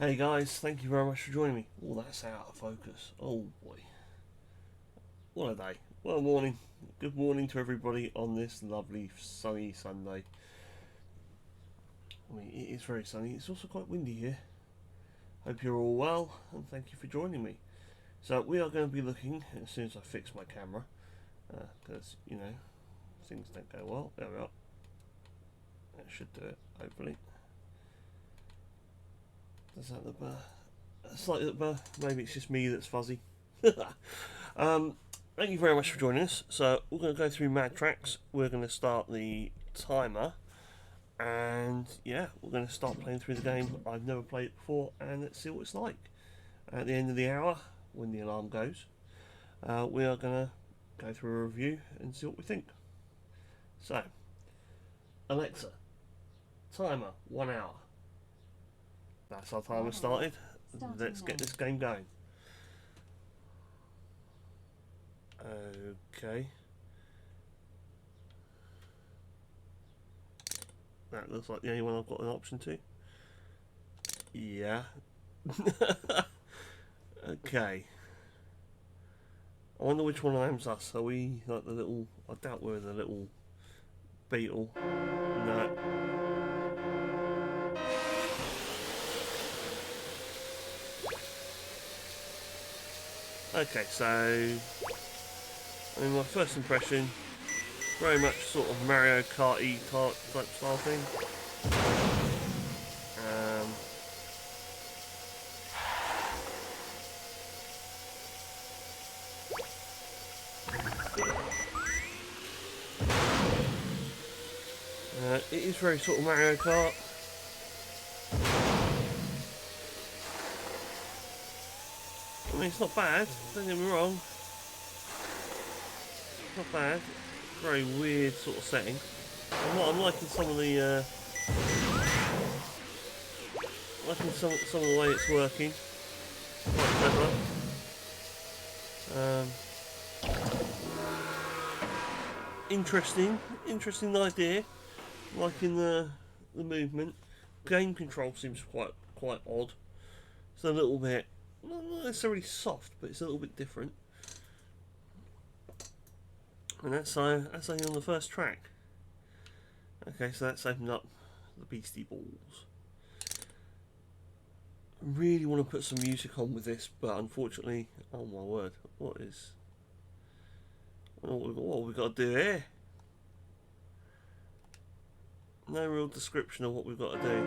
Hey guys, thank you very much for joining me. Oh, that's out of focus. Oh boy. What a day. Well, morning. Good morning to everybody on this lovely sunny Sunday. I mean, it is very sunny. It's also quite windy here. Hope you're all well, and thank you for joining me. So, we are going to be looking, as soon as I fix my camera, because, things don't go well. There we are. That should do it, hopefully. Does that look better? Slightly look better. Maybe it's just me that's fuzzy. Thank you very much for joining us. So we're going to go through Mad Tracks. We're going to start the timer, and yeah, we're going to start playing through the game. I've never played it before, and let's see what it's like. At the end of the hour, when the alarm goes, we are going to go through a review and see what we think. So, Alexa, timer 1 hour. That's our timer started. Let's get this game going. Okay. That looks like the only one I've got an option to. Yeah. Okay. I wonder which one of them's us. Are we like the little... I doubt we're the little beetle. No. Okay, so... I mean, my first impression, very much sort of Mario Kart-y type style thing. It is very sort of Mario Kart. I mean, it's not bad, don't get me wrong. It's not bad. Very weird sort of setting. I'm liking some of the liking some of the way it's working. Quite clever. Interesting idea. Liking the movement. Game control seems quite odd. It's a little bit, not necessarily soft, but it's a little bit different. And that's only on the first track. Okay, so that's opened up the Beastie Balls. I really want to put some music on with this, but unfortunately, oh my word, what have we got to do here? No real description of what we've got to do.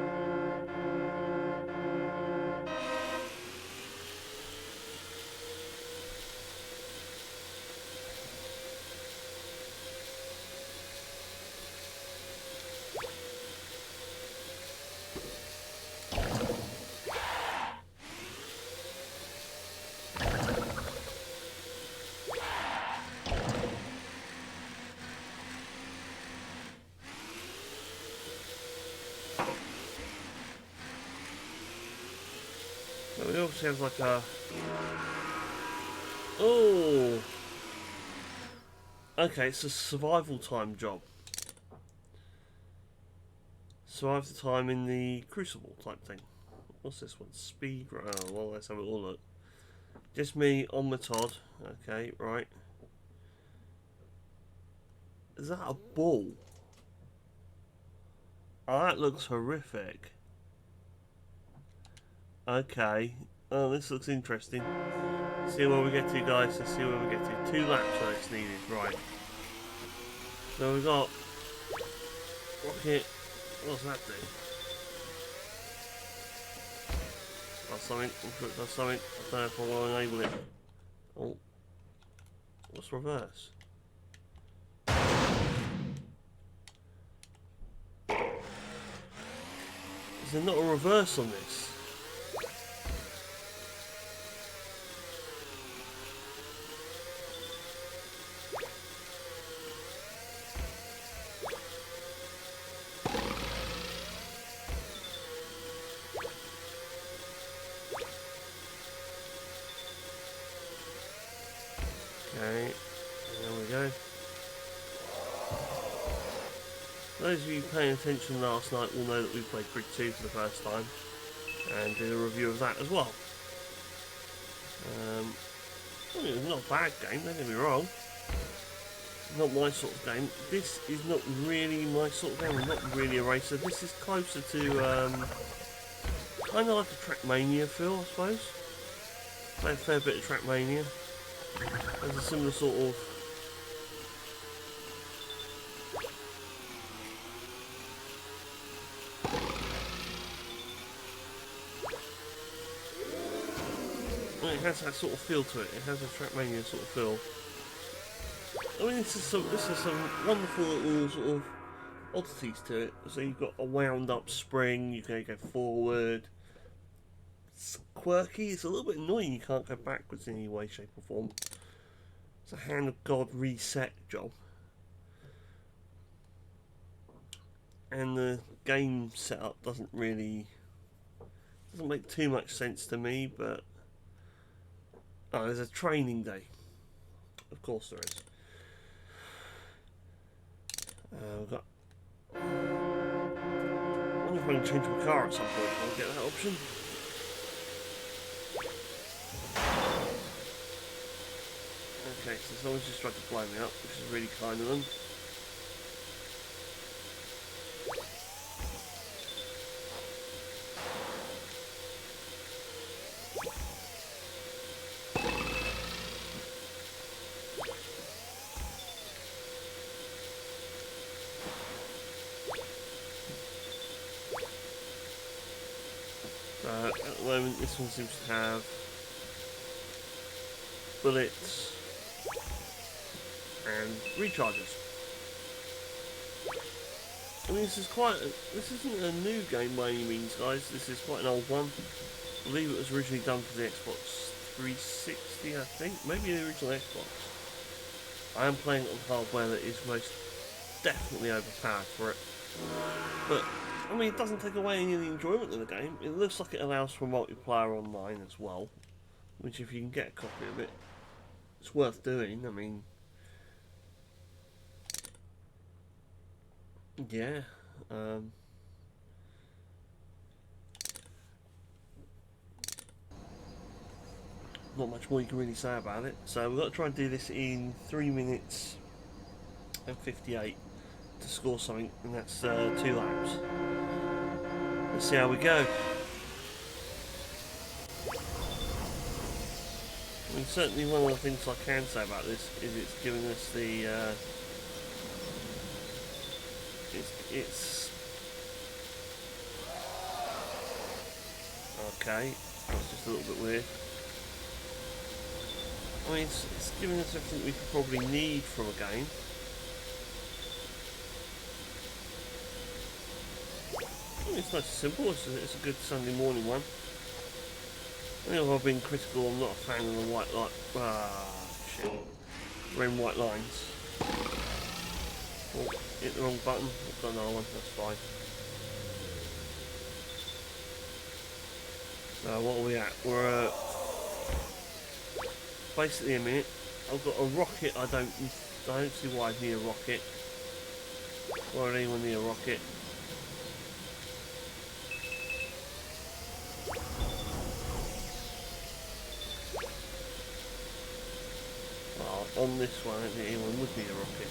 But it obviously has like a... Oh! Okay, it's a survival time job. Survive the time in the Crucible type thing. What's this one? Speed... Oh, well, let's have a little look. Just me on my Todd. Okay, right. Is that a ball? Oh, that looks horrific. Okay. Oh, this looks interesting. See where we get to, guys. Let's see where we get to. 2 laps where it's needed. Right. So we've got... Rocket. What's that do? Does something. I'm sure it does something. I don't know if I want to enable it. Oh. What's reverse? Is there not a reverse on this? Okay, there we go. Those of you paying attention last night will know that we played Grid 2 for the first time. and do a review of that as well. I mean, it's not a bad game, don't get me wrong. Not my sort of game. This is not really my sort of game. I'm not really a racer. This is closer to kind of like a Trackmania feel, I suppose. Play a fair bit of Trackmania. There's a similar sort of it has that sort of feel to it. It has a Trackmania sort of feel. I mean, this is some wonderful little sort of oddities to it. So you've got a wound up spring. You can go forward. It's quirky. It's a little bit annoying. You can't go backwards in any way, shape, or form. It's a Hand of God reset job. And the game setup doesn't make too much sense to me, but there's a training day. Of course there is. We've got. I wonder if I can change my car at some point. I'll get that option. Okay, so someone's just tried to blow me up, which is really kind of them. At the moment, this one seems to have bullets and recharges. I mean, this isn't a new game by any means, guys. This is quite an old one. I believe it was originally done for the Xbox 360, I think. Maybe the original Xbox. I am playing it on hardware that is most definitely overpowered for it. But I mean, it doesn't take away any of the enjoyment of the game. It looks like it allows for multiplayer online as well, which if you can get a copy of it, it's worth doing. I mean, yeah. Not much more you can really say about it. So we've got to try and do this in 3 minutes and 58 to score something, and that's 2 laps. Let's see how we go. I mean, certainly one of the things I can say about this is it's giving us the it's okay. That's just a little bit weird. I mean, it's giving us everything we could probably need from a game. It's nice and simple. It's a good Sunday morning one. I think I've been critical. I'm not a fan of the white light. Shit. Red and white lines. Oh, hit the wrong button. I've done another one. That's fine. So what are we at? We're basically a minute. I've got a rocket. I don't see why I need a rocket. Why would anyone need a rocket? On this one, I don't think anyone would need a rocket.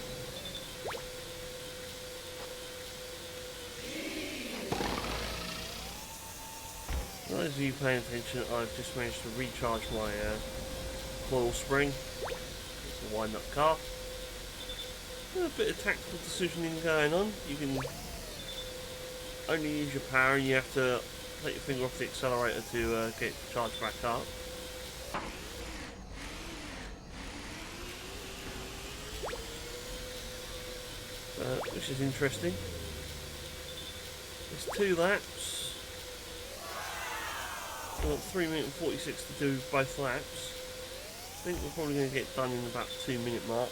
For those of you paying attention, I've just managed to recharge my coil spring. It's a wind-up car. A bit of tactical decisioning going on. You can only use your power, and you have to take your finger off the accelerator to get it charged back up. Which is interesting. It's 2 laps. I've got 3 minutes and 46 to do both laps. I think we're probably going to get done in about the 2 minute mark.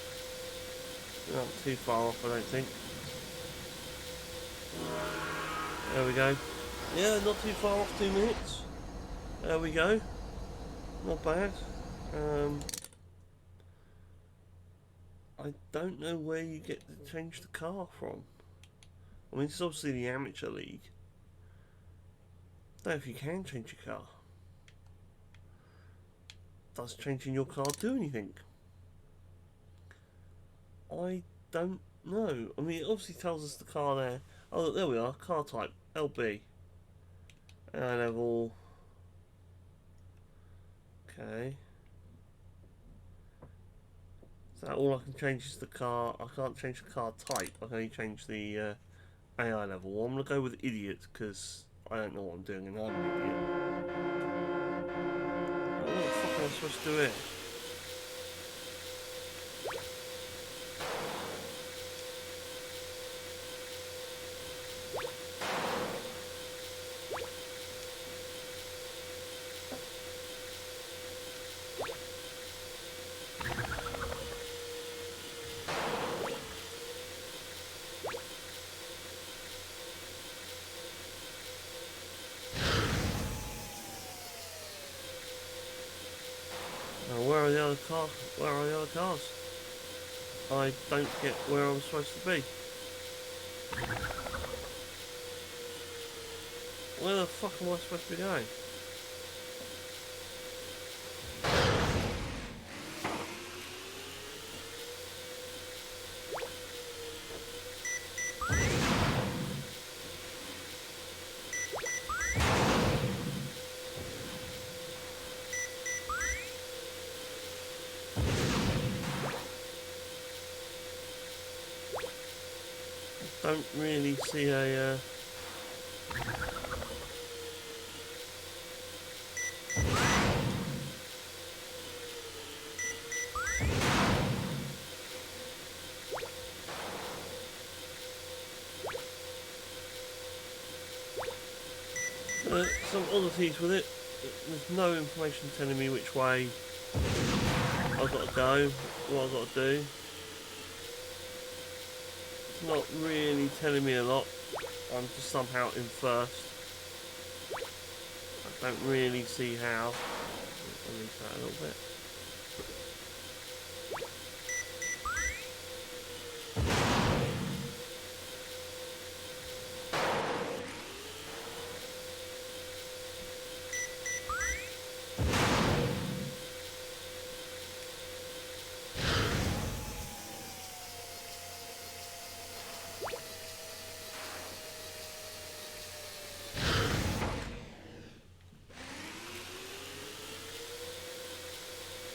Not too far off, I don't think. There we go. Yeah, not too far off 2 minutes. There we go. Not bad. I don't know where you get to change the car from. I mean, it's obviously the amateur league. don't know if you can change your car. Does changing your car do anything? I don't know. I mean, it obviously tells us the car there. Oh, look, there we are. Car type LB. AI level. Okay. So all I can change is the car. I can't change the car type. I can only change the AI level. Well, I'm gonna go with idiot because I don't know what I'm doing and I'm an idiot. Oh, what the fuck am I supposed to do here? Where are the other cars? Where are the other cars? I don't get where I'm supposed to be. Where the fuck am I supposed to be going? Don't really see a some oddities with it. There's no information telling me which way I've got to go, what I've got to do. It's not really telling me a lot. I'm just somehow in first. I don't really see how. I'll leave that a little bit.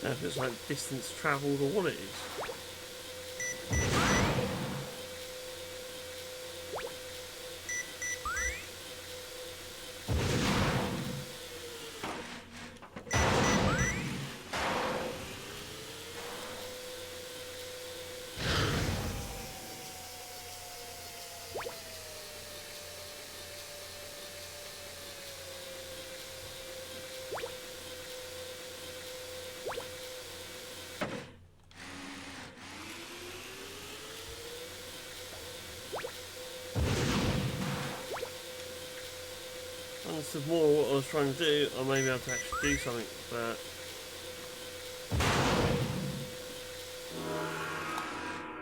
Now if it's like distance travelled or what it is. This is more what I was trying to do. I may be able to actually do something, but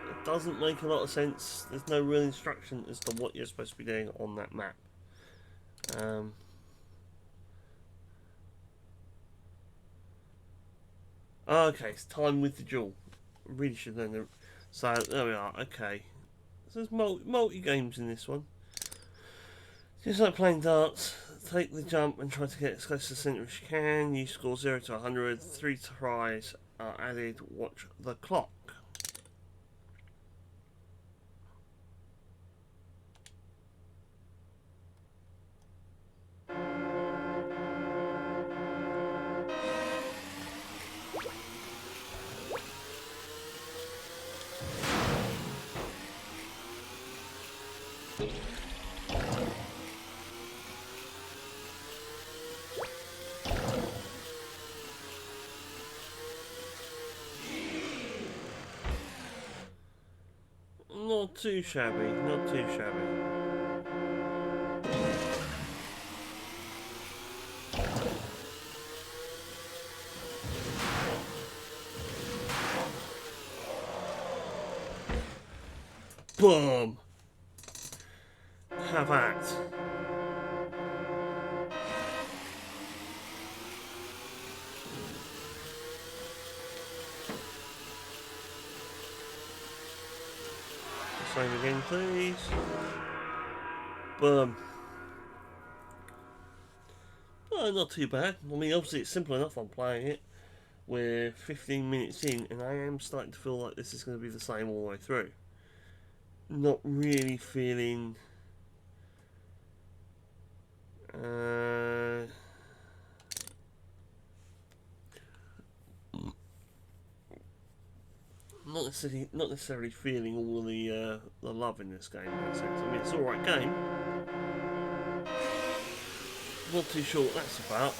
it doesn't make a lot of sense. There's no real instruction as to what you're supposed to be doing on that map. Okay, it's time with the jewel. Really should know that. So there we are. Okay, so there's multi games in this one. Just like playing darts, take the jump and try to get as close to the centre as you can. You score 0 to 100. 3 tries are added. Watch the clock. Not too shabby, not too shabby. Boom! Have that. Same again, please. Boom. Well, not too bad. I mean, obviously it's simple enough. I'm playing it. We're 15 minutes in, and I am starting to feel like this is going to be the same all the way through. Not really feeling... not necessarily feeling all of the love in this game in that sense. I mean, it's an alright game. Not too sure what that's about.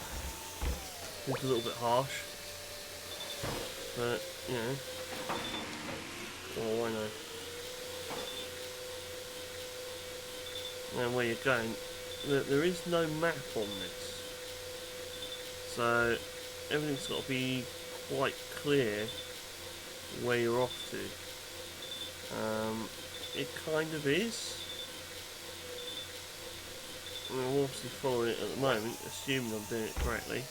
Seems a little bit harsh. But, you know. Oh, I know. And where you're going, there is no map on this. So, everything's got to be quite clear where you're off to. It kind of is. I'm obviously following it at the moment, assuming I'm doing it correctly.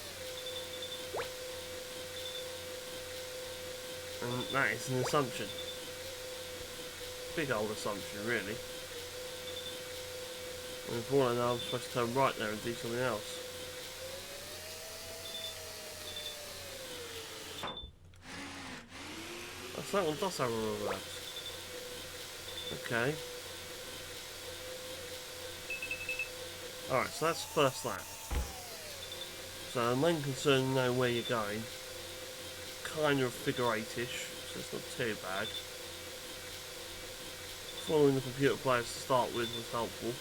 And that is an assumption. Big old assumption, really. And for all I know, I'm supposed to turn right there and do something else. Oh, that one does have a reverse. Okay. Alright, so that's the first lap. So the main concern is know where you're going. Kind of figure 8-ish, so it's not too bad. Following the computer players to start with was helpful.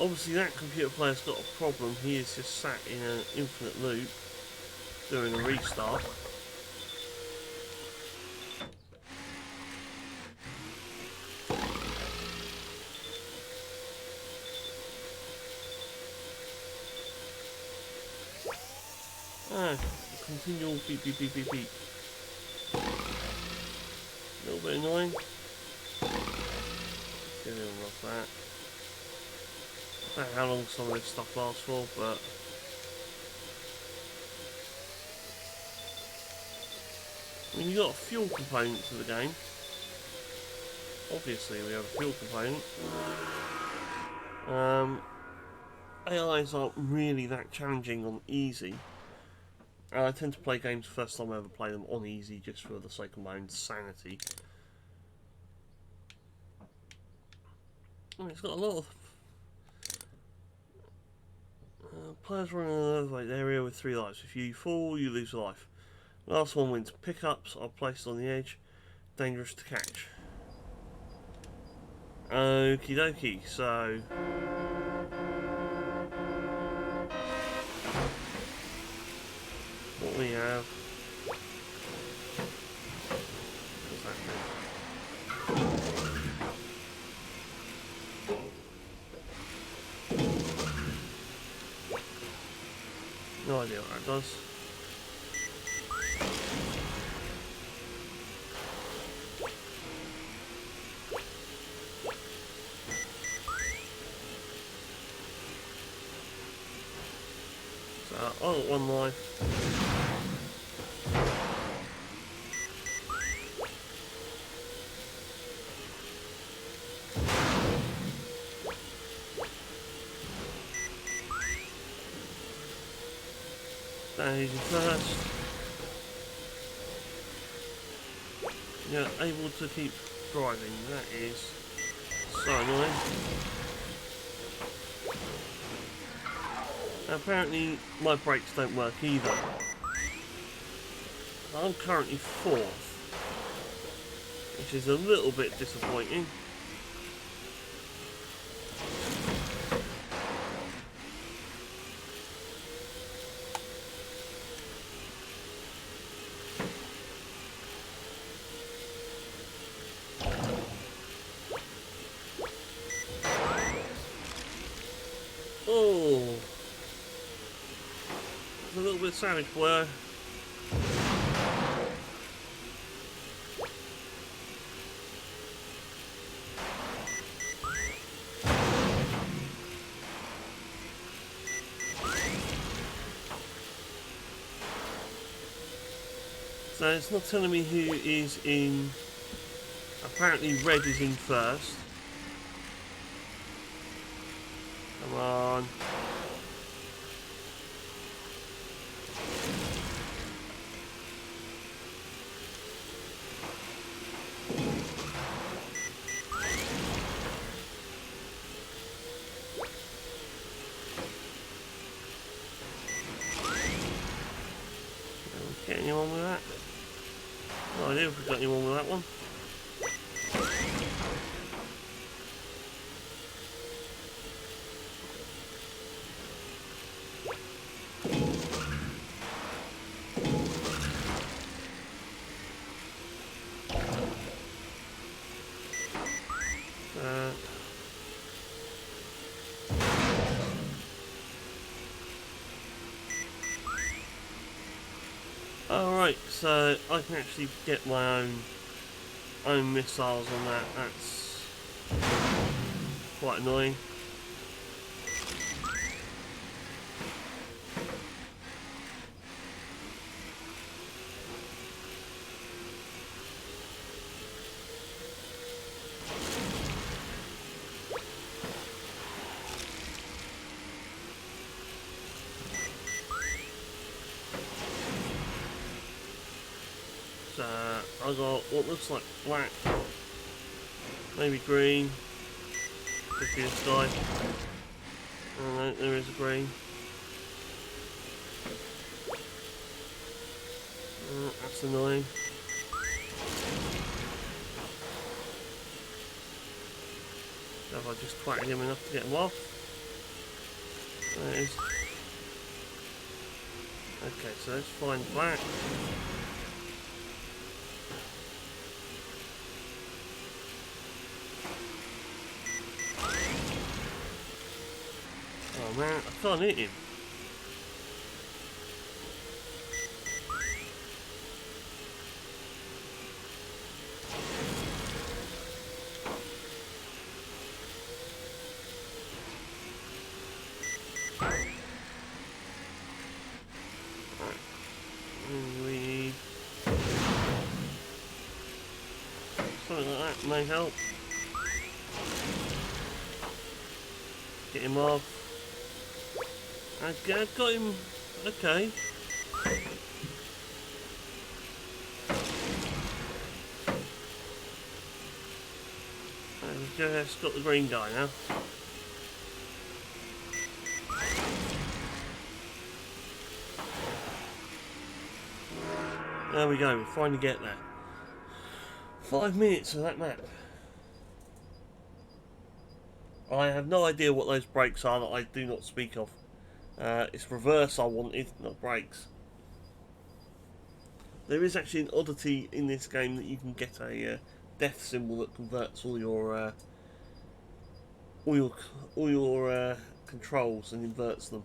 Obviously that computer player's got a problem. He is just sat in an infinite loop doing a restart. Continual beep beep beep beep beep. A little bit annoying. Get rid of that. I don't know how long some of this stuff lasts for, but I mean, you got a fuel component to the game. Obviously, we have a fuel component. AIs aren't really that challenging on easy. I tend to play games first time I ever play them on easy just for the sake of my own sanity. And it's got a lot of players running an elevated area with 3 lives. If you fall, you lose a life. Last one wins. Pickups are placed on the edge. Dangerous to catch. Okie dokie, so what we have. What's that do? No idea what that does. So I've got 1 life. Damage first. Yeah, able to keep driving. That is so annoying. Apparently my brakes don't work either. I'm currently 4th, which is a little bit disappointing. Oh, it's a little bit savage, boy. So it's not telling me who is in a Apparently red is in first. Come on. Get anyone with that? No idea if we've got anyone with that one. Alright, so I can actually get my own missiles on that. That's quite annoying. So I got what looks like black, maybe green. Could be this guy. Oh no, there is a green. That's annoying. So if I just twat him enough to get him off. There it is. Okay, so let's find black. Oh man, I can't hit him. Something like that may help. Get him off. I got him. Okay. I've just got the green guy now. There we go, we finally get there. 5 minutes of that map. I have no idea what those brakes are that I do not speak of. It's reverse I wanted, not brakes. There is actually an oddity in this game that you can get a death symbol that converts all your controls and inverts them,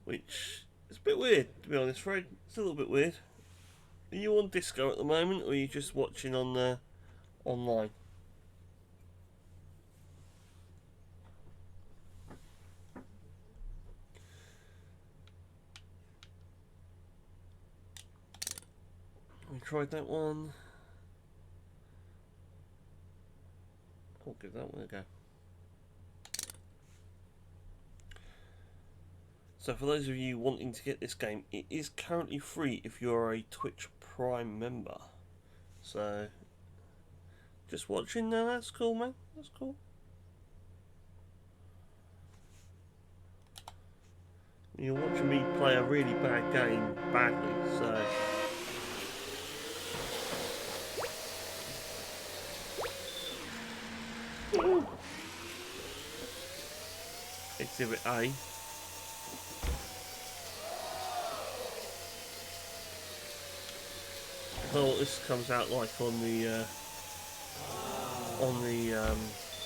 which is a bit weird to be honest, Fred. It's a little bit weird. Are you on Disco at the moment, or are you just watching on online? We tried that one. I'll give that one a go. So for those of you wanting to get this game, it is currently free if you're a Twitch Prime member. So just watching now, that's cool, man. That's cool. You're watching me play a really bad game badly, so Exhibit A. Oh, what this comes out like on the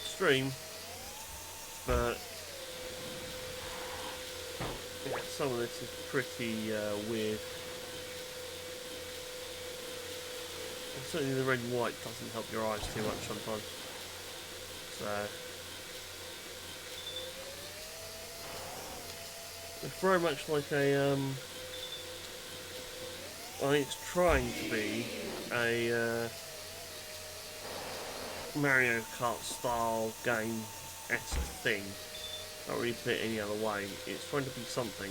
stream, but yeah, some of this is pretty weird. And certainly the red and white doesn't help your eyes too much sometimes. So it's very much like a I think it's trying to be a Mario Kart style game-esque thing. Not really put it any other way. It's trying to be something.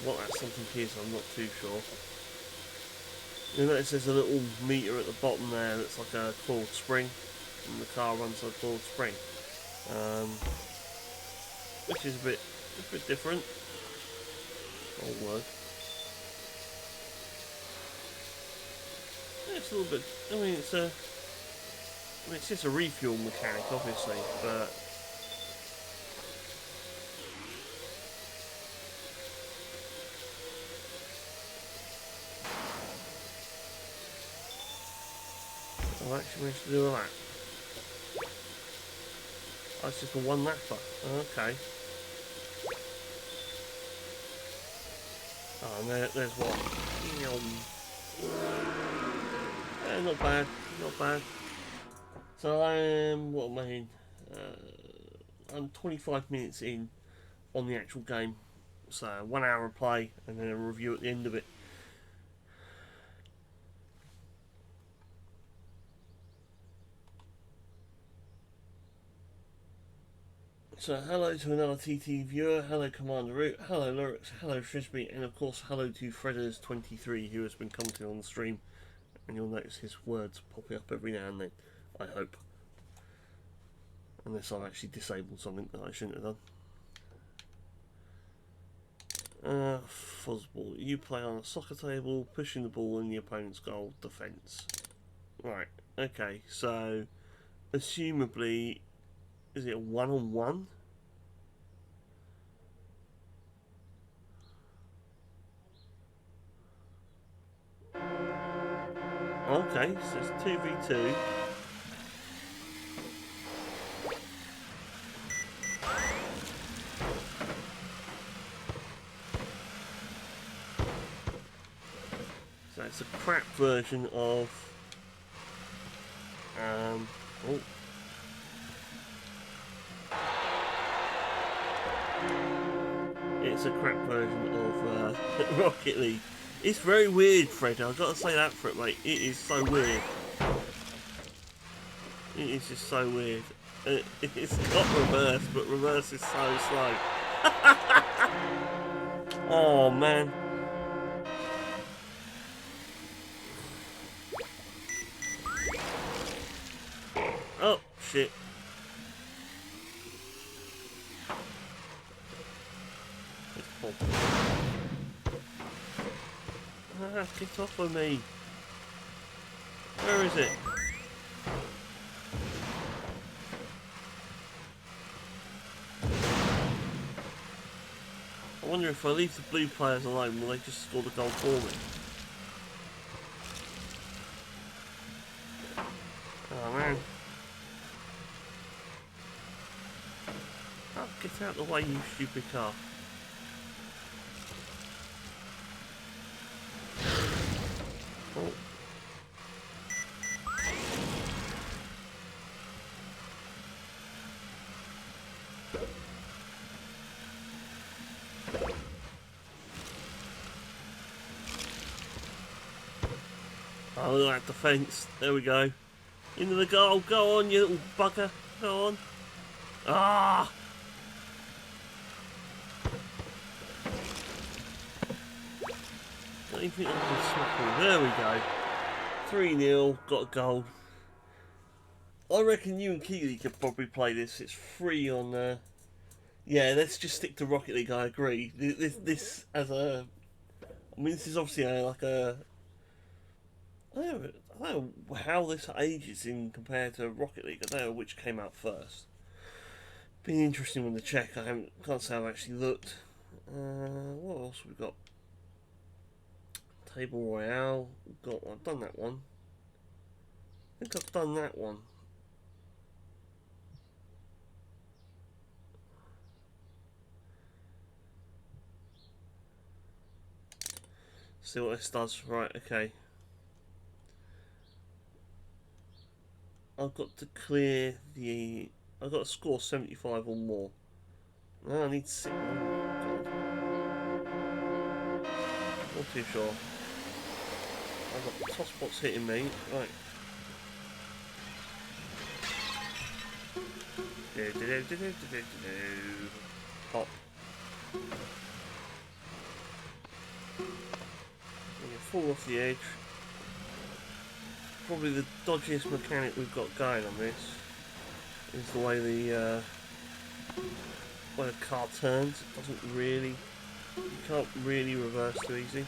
What that something is, I'm not too sure. You notice there's a little meter at the bottom there that's like a coiled spring, and the car runs on a coiled spring, which is a bit different. Old word. Yeah, it's a little bit. I mean, it's just a refuel mechanic, obviously, but. I've actually managed to do all that. Oh, it's just a one lapper. Okay. Oh, and there's one. Not bad. Not bad. So what am I in? I'm 25 minutes in on the actual game. So 1 hour of play and then a review at the end of it. So hello to another TT viewer, hello Commander Root, hello Lurix, hello Frisbee, and of course hello to Fredders23 who has been commenting on the stream, and you'll notice his words popping up every now and then, I hope. Unless I've actually disabled something that I shouldn't have done. Fuzzball, you play on a soccer table, pushing the ball in the opponent's goal, defence. Right, okay, so assumably, is it a one-on-one? Okay, so it's 2v2. So it's a crap version of oh. It's a crap version of Rocket League. It's very weird, Fred. I've got to say that for it, mate. It is so weird. It is just so weird. It's got reverse, but reverse is so slow. Oh, man. Oh, shit. Ah, get off of me. Where is it? I wonder if I leave the blue players alone, will they just score the goal for me? Oh man. Oh, get out of the way, you stupid car. Oh. Oh, look at that defence. There we go. Into the goal. Go on, you little bugger. Go on. Ah! Don't even think I can smack me. There we go. 3-0. Got a goal. I reckon you and Keely could probably play this. It's free on... Yeah, let's just stick to Rocket League, I agree. This as a... I mean, this is obviously like a... I don't know how this ages in compared to Rocket League. I don't know which came out first. Been interesting one to check. Can't say I've actually looked. What else have we got? Table Royale. I've done that one. I think I've done that one. See what this does. Right, okay. I've got to clear the... I've got to score 75 or more. No, I need 6. Oh, God. Not too sure. I've got toss bots hitting me. Right. Pop. And you fall off the edge. Probably the dodgiest mechanic we've got going on this is the way the car turns. It doesn't really, you can't really reverse too easy.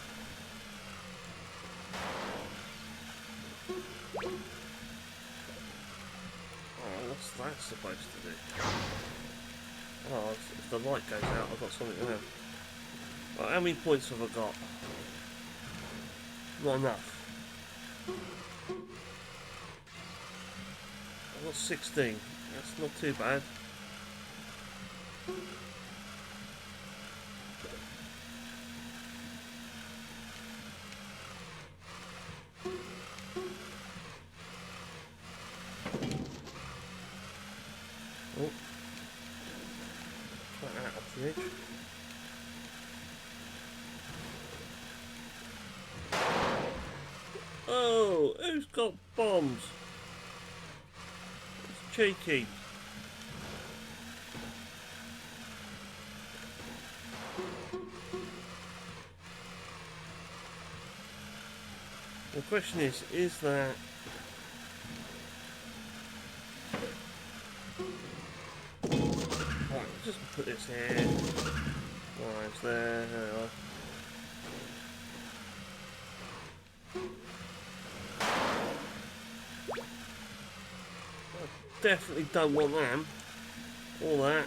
Oh, what's that supposed to do? Oh, if the light goes out, I've got something there. Right, how many points have I got? Not enough. I've got 16. That's not too bad. Oh. Try that off the edge. Oh, who's got bombs? It's cheeky. The question is that right, just put this here. Right, it's there. There we are. I definitely don't want them. All that.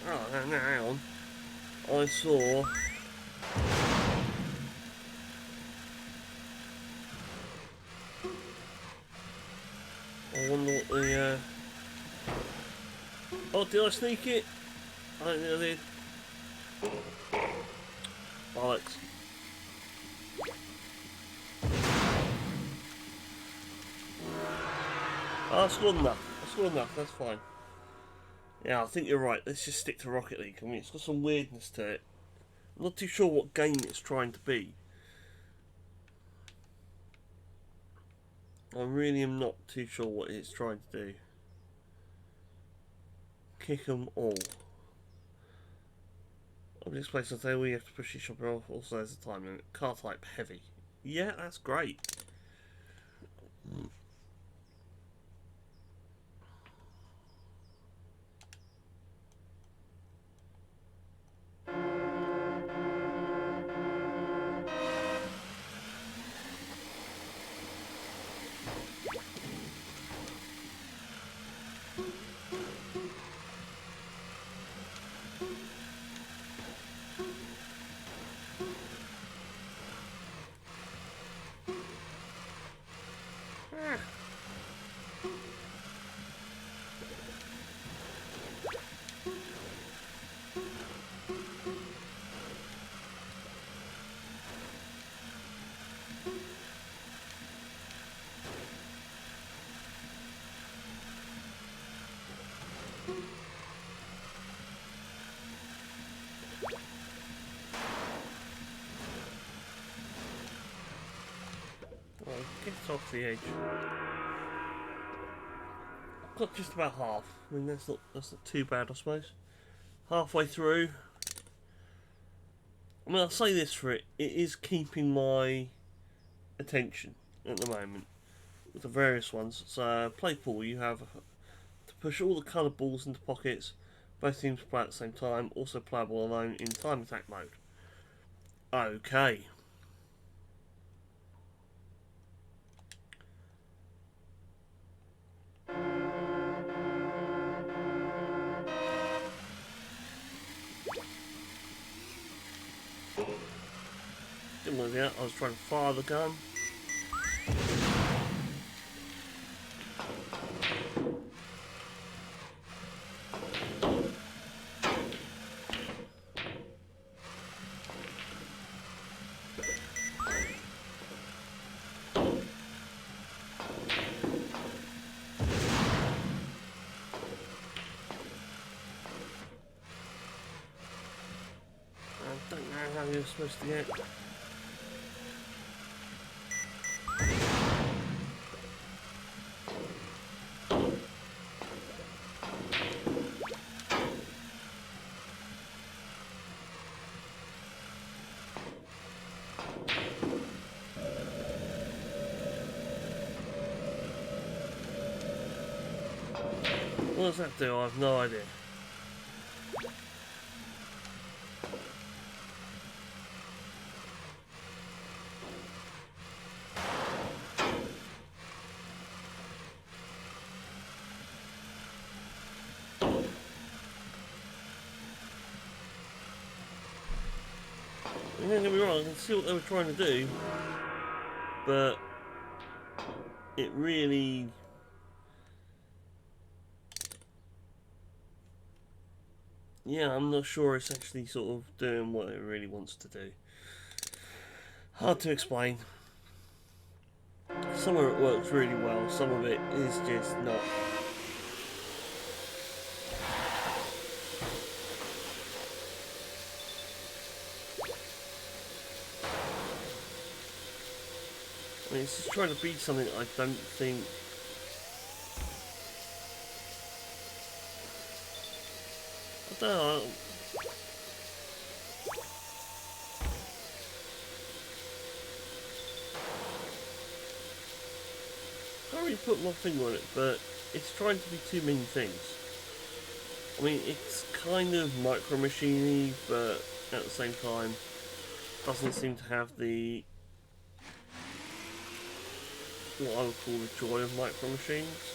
Oh, no, hang on. I saw. I wonder what the. Oh, did I sneak it? I don't think I did. Bollocks. Oh, that's good enough. That's good enough. That's fine. Yeah, I think you're right. Let's just stick to Rocket League. I mean, it's got some weirdness to it. I'm not too sure what game it's trying to be. I really am not too sure what it's trying to do. Kick 'em all. On this place, I say we have to push each other off. Also, there's a time limit. Car type heavy. Yeah, that's great. Get off the edge. Got just about half. I mean, that's not too bad, I suppose. Halfway through. I mean, I'll say this for it. It is keeping my attention at the moment with the various ones. So, play pool. You have to push all the coloured balls into pockets. Both teams play at the same time. Also playable alone in time attack mode. Okay. Didn't work out. I was trying to fire the gun. I don't know how you're supposed to get. What does that do? I have no idea. Don't get me wrong, I can see what they were trying to do, but it really... Yeah, I'm not sure it's actually sort of doing what it really wants to do. Hard to explain. Some of it works really well, some of it is just not. I mean, it's just trying to be something I don't think... I don't know. I can't really put my finger on it, but it's trying to be too many things. I mean, it's kind of micro machine-y, but at the same time, doesn't seem to have the... what I would call the joy of micro machines.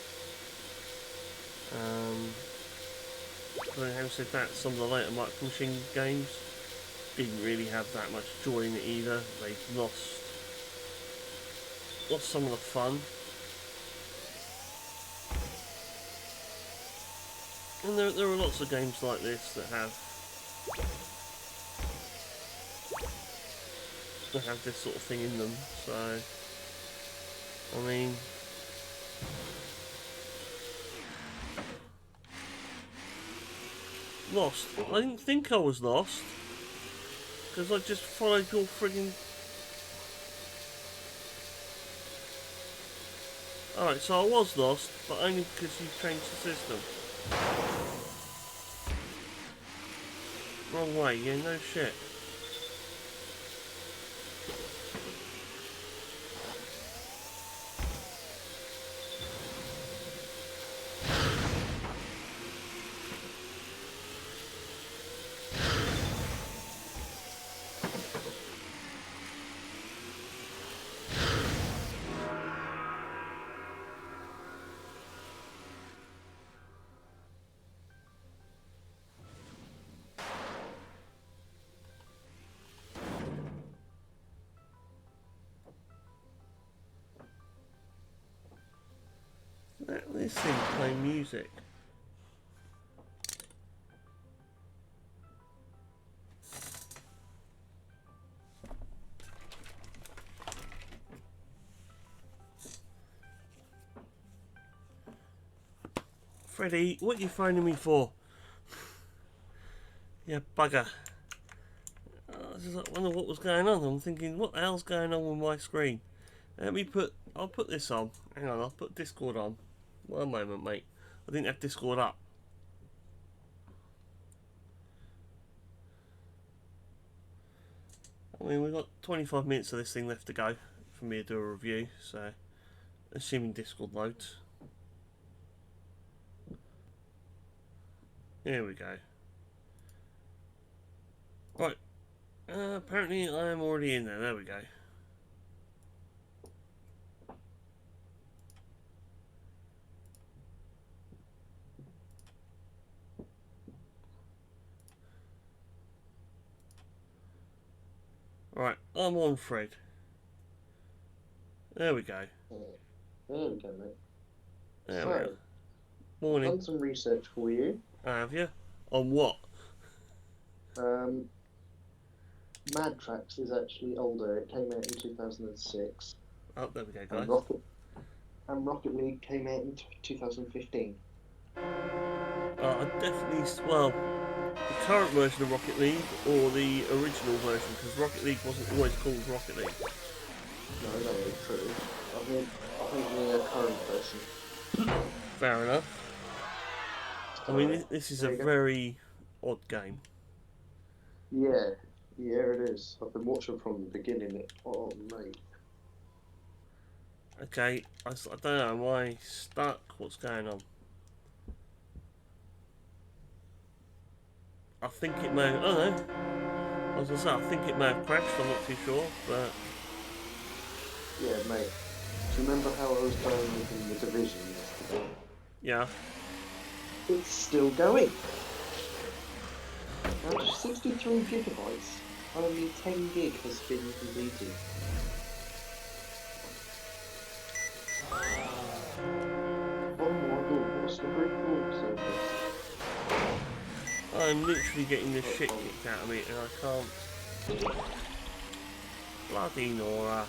But having said that, some of the later micro machine games didn't really have that much joy in it either. They've lost some of the fun. And there are lots of games like this that have this sort of thing in them. So, I mean, lost. I didn't think I was lost because I just followed your frigging... Alright, so I was lost, but only because you changed the system. Wrong way, yeah, no shit. This thing's playing music. Freddy, what are you phoning me for? Yeah, bugger. I wonder what was going on. I'm thinking, what the hell's going on with my screen? I'll put this on. Hang on, I'll put Discord on. One moment, mate. I didn't have Discord up. I mean, we've got 25 minutes of this thing left to go for me to do a review, so assuming Discord loads. Here we go. Right. Apparently I am already in there. There we go. Right, I'm on Fred. There we go. There we go, mate. There So, we go. Morning. I've done some research for you. Have you? On what? Mad Tracks is actually older. It came out in 2006. Oh, there we go, guys. And Rocket League came out in 2015. I definitely... Well, the current version of Rocket League or the original version, because Rocket League wasn't always called Rocket League. No, that is true. I think the current version. Fair enough. I mean, this is a very odd game. Yeah, it is. I've been watching from the beginning. Oh, mate. Okay, I don't know, am I stuck? What's going on? I think it may. Oh no. I was gonna say I think it may have crashed. I'm not too sure, but Yeah, mate. Do you remember how I was downloading the Division yesterday? yeah. It's still going. Now, 63 gigabytes. Only 10 gig has been completed. Oh my god, what's the brick wall surface? I'm literally getting the shit kicked out of me, and I can't. Bloody Nora.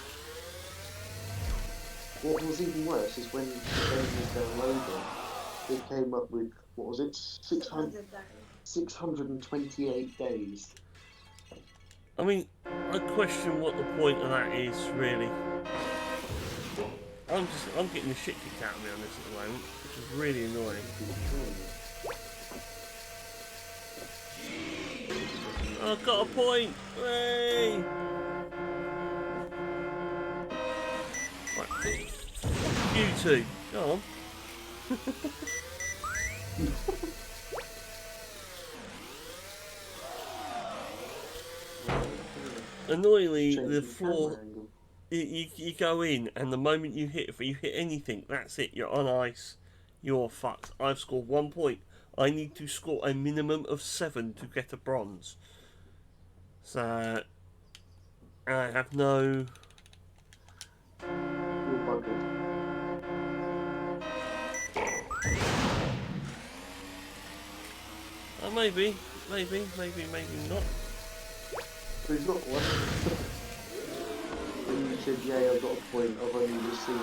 What was even worse is when the game was downloading, it came up with, what was it, 628 days. I mean, I question what the point of that is, really. I'm getting the shit kicked out of me on this at the moment, which is really annoying. I've got a point! Hooray! Right. You two, go on. Annoyingly, the floor, you go in, and the moment you hit anything, that's it, you're on ice, you're fucked. I've scored 1 point. I need to score a minimum of 7 to get a bronze. So, I have no... You're buggered. Maybe not. But he's got one. When you said, yeah, I've got a point, I've only just seen it.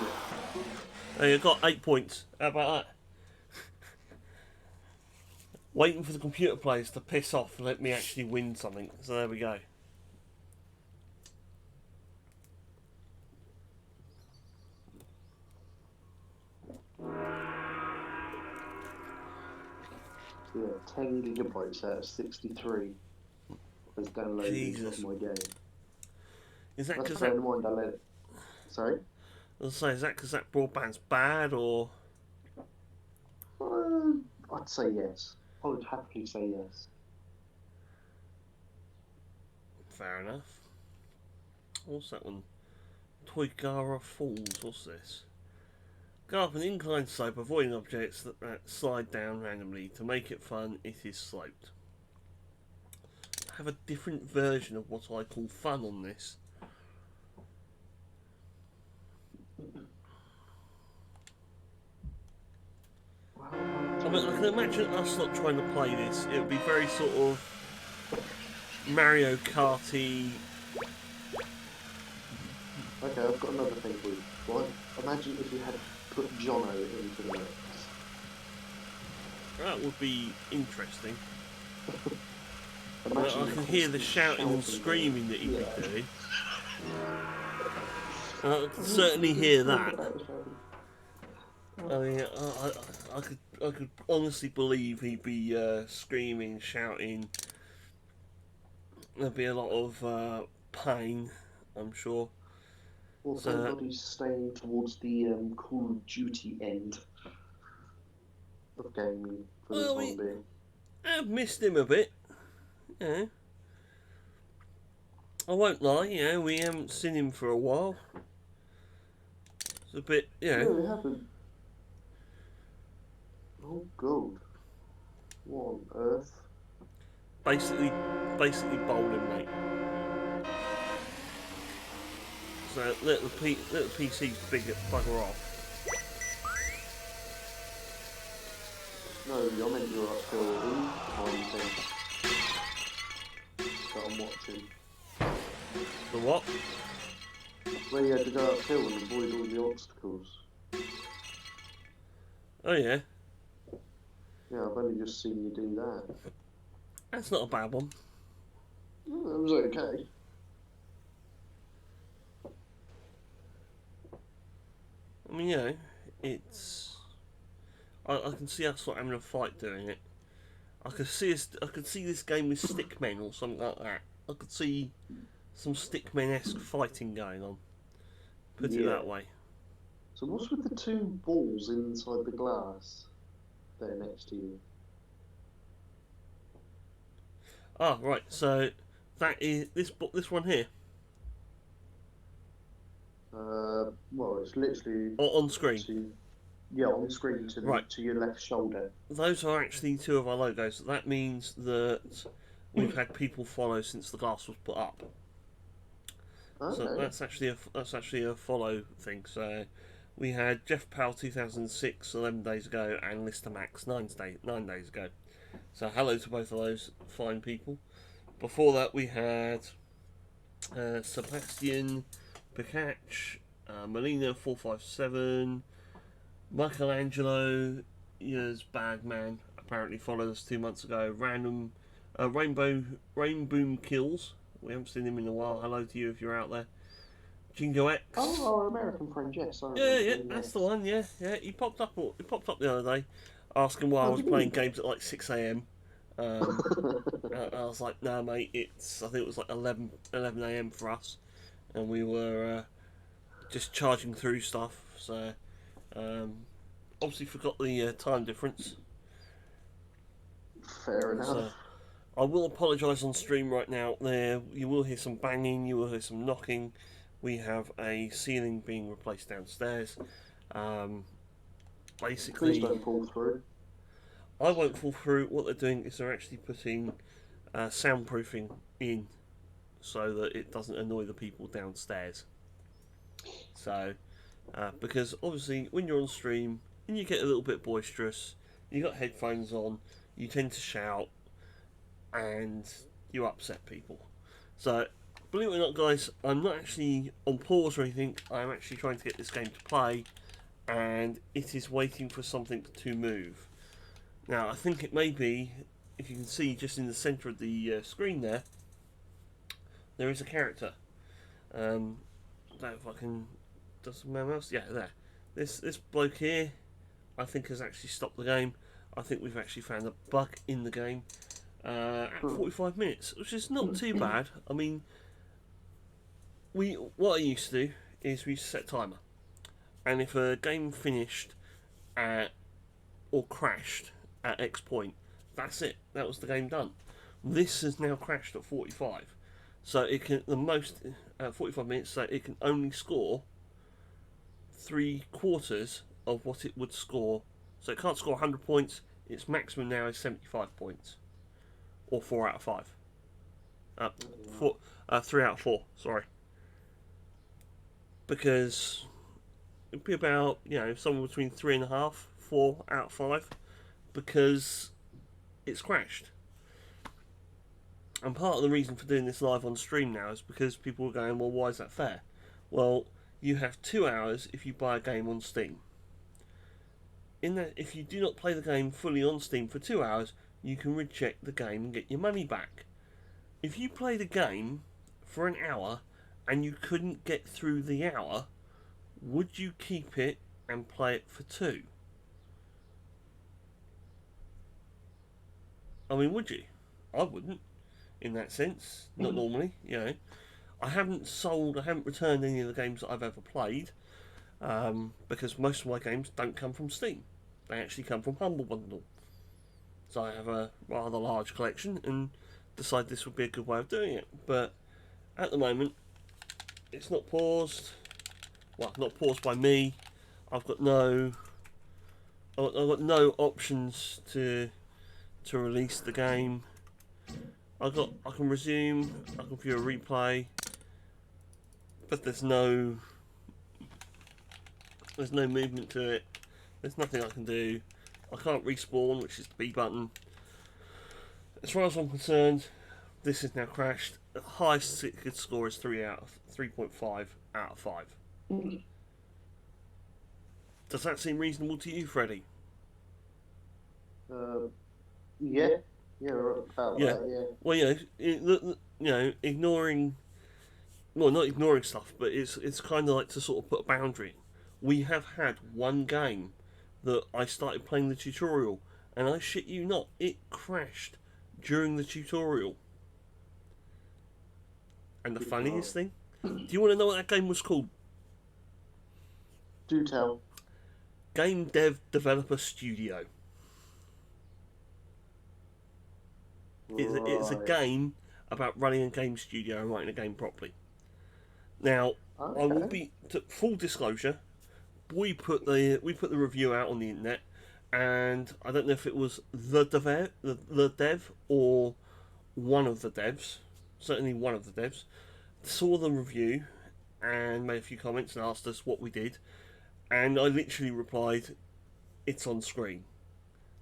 Hey, I got 8 points. How about that? Waiting for the computer players to piss off and let me actually win something. So there we go. Yeah, 10 gigabytes out of 63 has downloaded of my game. Is that because that... I let it... Sorry? I was say, is that because that broadband's bad, or? I'd say yes. I would happily say yes. Fair enough. What's that one? Toigara Falls. What's this? Go up an inclined slope, avoiding objects that slide down randomly. To make it fun, it is sloped. I have a different version of what I call fun on this. I mean, I can imagine us not trying to play this. It would be very sort of Mario Karty. Okay, I've got another thing for you. Right? Imagine if you had put Jono into the mix. That would be interesting. Imagine I can hear the shouting and screaming that he'd be doing. I can certainly hear that. I mean, I could honestly believe he'd be screaming, shouting. There'd be a lot of pain, I'm sure. Well, thank God he's staying towards the Call of Duty end of gaming for the time being. I've missed him a bit. Yeah. I won't lie, we haven't seen him for a while. It's a bit, No, we haven't. Oh God. What on earth? Basically bowling, mate. So let the PCs bugger off. No, I meant you're uphill in thing that I'm watching. The what? Where you had to go uphill and avoid all the obstacles. Oh yeah. Yeah, I've only just seen you do that. That's not a bad one. Oh, that was okay. I mean, it's. I can see us not having a fight doing it. I could see this game with stickmen or something like that. I could see some stickmen-esque fighting going on. Put it that way. So what's with the 2 balls inside the glass there next to you? Ah, right. So that is this one here. Well, it's literally On screen. on screen Right. to your left shoulder. Those are actually two of our logos. That means that we've had people follow since the glass was put up. Okay. So that's actually a follow thing. So we had Jeff Powell 2006 11 days ago and Lister Max 9 days ago. So hello to both of those fine people. Before that we had Sebastian Picach, Melina 457, Michelangelo, years bad man, apparently followed us 2 months ago. Random Rainboom Kills. We haven't seen him in a while. Hello to you if you're out there. Jingo X. Oh, our American friend, yes. Yeah, that's the one. Yeah. He popped up. He popped up the other day, asking why I was playing games at like 6 a.m. I was like, nah, mate. I think it was like 11 a.m. for us, and we were just charging through stuff. So, obviously forgot the time difference. Fair enough. So, I will apologise on stream right now. There, you will hear some banging. You will hear some knocking. We have a ceiling being replaced downstairs. Basically, please don't fall through. I won't fall through. What they're doing is they're actually putting soundproofing in so that it doesn't annoy the people downstairs. So, because obviously when you're on stream and you get a little bit boisterous, you got headphones on, you tend to shout, and you upset people. So, believe it or not, guys, I'm not actually on pause or anything. I'm actually trying to get this game to play, and it is waiting for something to move. Now, I think it may be, if you can see just in the centre of the screen there is a character. If I can, does my mouse? Yeah, there. This bloke here, I think has actually stopped the game. I think we've actually found a bug in the game at 45 minutes, which is not too bad. I mean, what I used to do is we used to set a timer, and if a game finished at or crashed at X point, that's it. That was the game done. This has now crashed at 45, so it can the most 45 minutes. So it can only score 3/4 of what it would score. So it can't score 100 points. Its maximum now is 75 points, or 4 out of 5. 3 out of 4. Sorry, because it'd be about somewhere between 3.5, 4 out of 5, because it's crashed. And part of the reason for doing this live on stream now is because people are going, well, why is that fair? Well, you have 2 hours if you buy a game on Steam. In that, if you do not play the game fully on Steam for 2 hours, you can reject the game and get your money back. If you play the game for an hour and you couldn't get through the hour, would you keep it and play it for 2? I mean, would you? I wouldn't, in that sense. Not normally, I haven't returned any of the games that I've ever played, because most of my games don't come from Steam. They actually come from Humble Bundle. So I have a rather large collection and decided this would be a good way of doing it. But at the moment, it's not paused. Well, not paused by me. I've got no options to release the game. I can resume. I can view a replay, but there's no movement to it. There's nothing I can do. I can't respawn, which is the B button. As far as I'm concerned, this is now crashed. The highest it could score is 3.5 out of 5. Does that seem reasonable to you, Freddie? Yeah. About Yeah. that, yeah. Well, ignoring, well, not ignoring stuff, but it's kind of like to sort of put a boundary. We have had one game that I started playing the tutorial, and I shit you not, it crashed during the tutorial. And the funniest thing, do you want to know what that game was called? Do tell. Game Dev Developer Studio. It's a Right. game about running a game studio and writing a game properly. Now, I will Okay. be full disclosure. We put the review out on the internet, and I don't know if it was the dev or one of the devs, certainly one of the devs, saw the review and made a few comments and asked us what we did, and I literally replied, "It's on screen."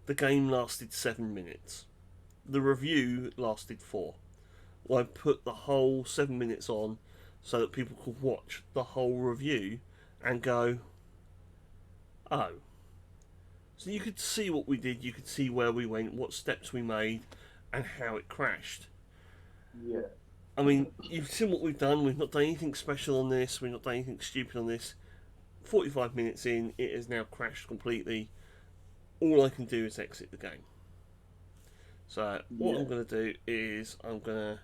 The game lasted 7 minutes. The review lasted 4. Well, I put the whole 7 minutes on so that people could watch the whole review and go, oh. So you could see what we did, you could see where we went, what steps we made, and how it crashed. Yeah. I mean, you've seen what we've done. We've not done anything special on this. We've not done anything stupid on this. 45 minutes in, it has now crashed completely. All I can do is exit the game. So what Yeah. I'm going to do is I'm going to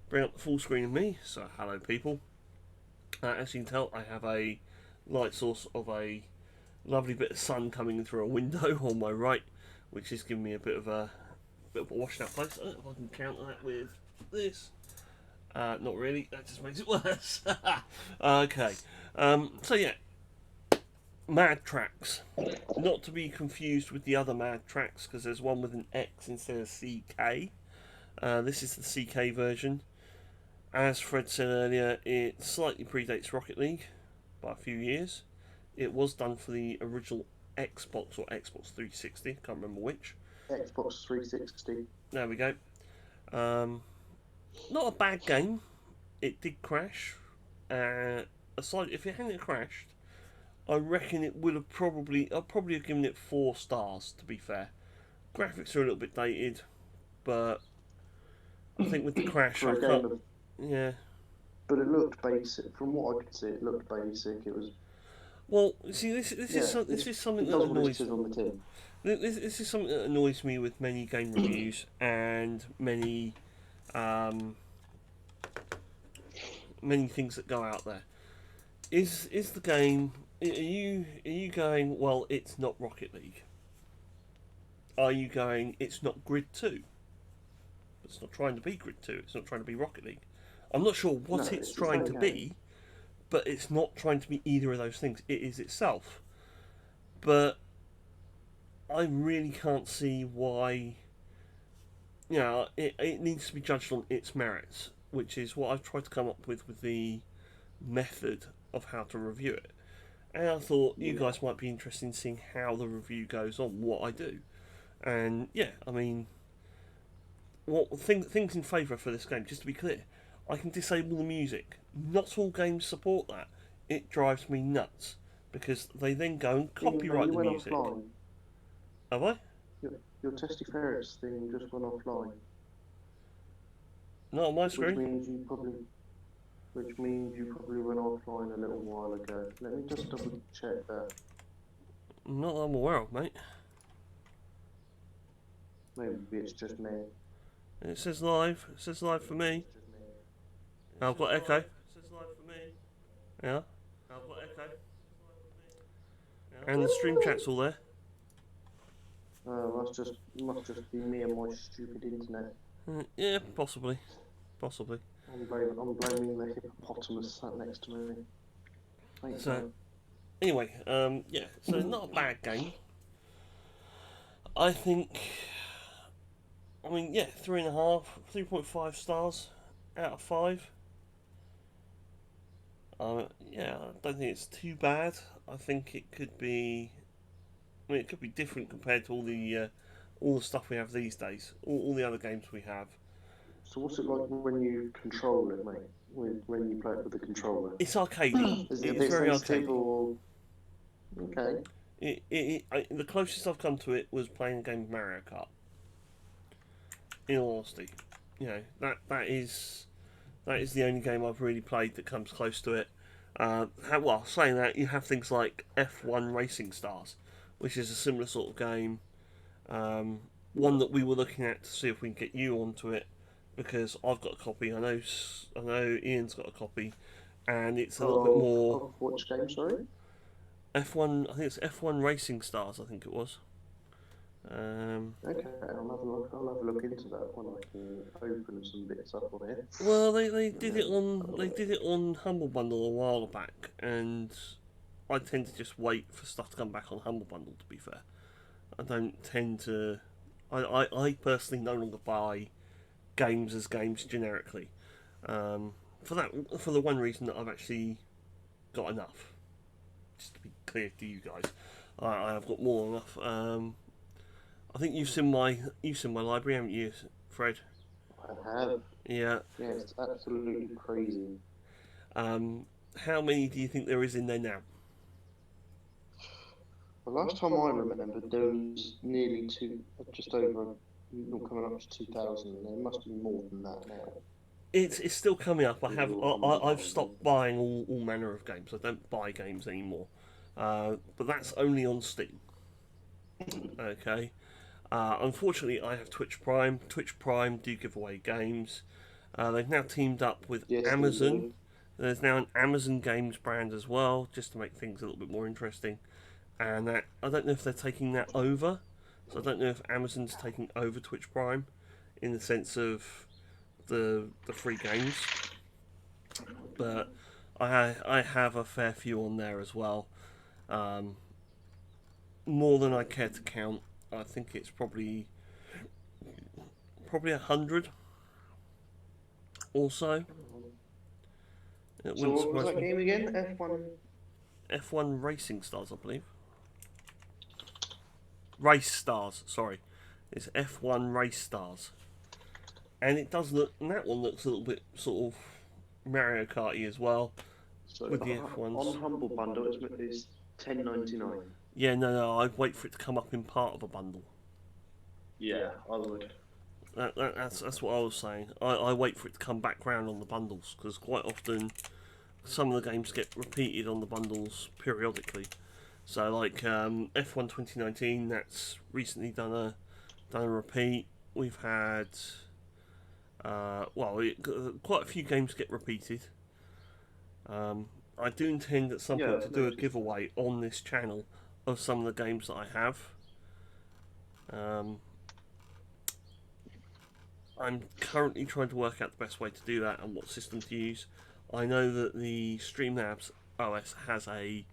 bring up the full screen of me. So hello people. As you can tell, I have a light source of a lovely bit of sun coming in through a window on my right, which is giving me a bit of a washed out place. I don't know if I can counter that with this. Not really. That just makes it worse. Okay. So yeah, Mad Tracks. Not to be confused with the other Mad Tracks, because there's one with an X instead of CK. This is the CK version. As Fred said earlier, it slightly predates Rocket League by a few years. It was done for the original Xbox or Xbox 360, can't remember which. Xbox 360. There we go. Not a bad game. It did crash. Aside, if it hadn't crashed, I reckon it would have I'd probably have given it 4 stars, to be fair. Graphics are a little bit dated, but I think with the crash, For I a game can't. of, Yeah. but it looked basic. From what I could see, it looked basic. It was, Well, see, this yeah, is something it that does what it annoys. says on the tin. This is something that annoys me with many game reviews and many things that go out there. Is the game? Are you going? Well, it's not Rocket League. Are you going? It's not Grid 2. It's not trying to be Grid 2. It's not trying to be Rocket League. I'm not sure what No, it's it's the trying same to game. be, but it's not trying to be either of those things. It is itself. But I really can't see why. It needs to be judged on its merits, which is what I've tried to come up with the method of how to review it. And I thought you Yeah. guys might be interested in seeing how the review goes on, what I do. And yeah, I mean, things in favour for this game, just to be clear, I can disable the music. Not all games support that. It drives me nuts because they then go and Even though copyright you the went music. offline, Have I? your Testy Ferrets thing just went offline, Not on my which screen. means you probably went offline a little while ago. Let me just double check that. Not that I'm aware of, mate. Maybe it's just me. It says live. It says live for me. I've got echo. It says live for me. Yeah. I've got echo. And the stream chat's all there. Must just be me and my stupid internet. Yeah, possibly. Possibly. I'm blaming the hippopotamus sat next to me. Thanks, So- man. Anyway, yeah, so not a bad game. I think, I mean, yeah, 3.5, 3.5 stars out of 5. Yeah, I don't think it's too bad. I think it could be, it could be different compared to all the stuff we have these days, all the other games we have. So what's it like when you control it, mate? When you play it with the controller? It's arcadey. Is it a It's bit very sensitive arcadey. or? Okay. The closest I've come to it was playing a game of Mario Kart. In all honesty, that is the only game I've really played that comes close to it. Well, saying that, you have things like F1 Racing Stars, which is a similar sort of game. One that we were looking at to see if we can get you onto it, because I've got a copy. I know Ian's got a copy, and it's a little bit more Of which game, sorry? F1. I think it's F1 Racing Stars. I think it was. Okay, I'll have a look into that when I can open some bits up on it. Well, they did it on Humble Bundle a while back, and I tend to just wait for stuff to come back on Humble Bundle. To be fair, I don't tend to. I personally no longer buy games as games generically. For the one reason that I've actually got enough. Just to be clear to you guys, I have got more than enough. I think you've seen my library, haven't you, Fred? I have. Yeah. Yeah, it's absolutely crazy. How many do you think there is in there now? The last time I remembered, there was nearly just over, not coming up to 2,000. There must be more than that now. It's still coming up. I've stopped buying all manner of games. I don't buy games anymore. But that's only on Steam. Okay. Unfortunately, I have Twitch Prime. Twitch Prime do give away games. They've now teamed up with Amazon. There's now an Amazon Games brand as well, just to make things a little bit more interesting. And that I don't know if they're taking that over. So I don't know if Amazon's taking over Twitch Prime in the sense of the free games. But I have a fair few on there as well. More than I care to count. I think it's probably 100 or so. So what was that game again? F1? F1 Racing Stars, I believe. Race Stars, sorry. It's F1 Race Stars. And it does look, and that one looks a little bit sort of Mario Karty as well. So with the F1s. On Humble Bundle, it's $10.99. Yeah, no, I'd wait for it to come up in part of a bundle. Yeah, I would. That's what I was saying. I wait for it to come back round on the bundles, because quite often some of the games get repeated on the bundles periodically. So like F1 2019, that's recently done a repeat. We've had quite a few games get repeated. I do intend at some point to do a giveaway on this channel of some of the games that I have. I'm currently trying to work out the best way to do that and what system to use. I know that the Streamlabs OS has a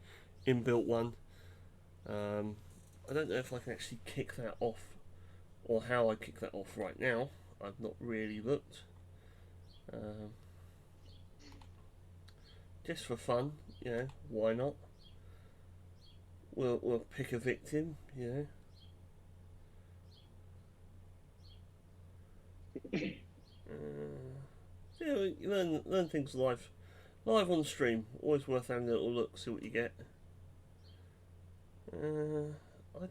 inbuilt one. I don't know if I can actually kick that off or how I kick that off right now. I've not really looked. Just for fun, why not? We'll pick a victim, you learn things live on stream. Always worth having a little look, see what you get. I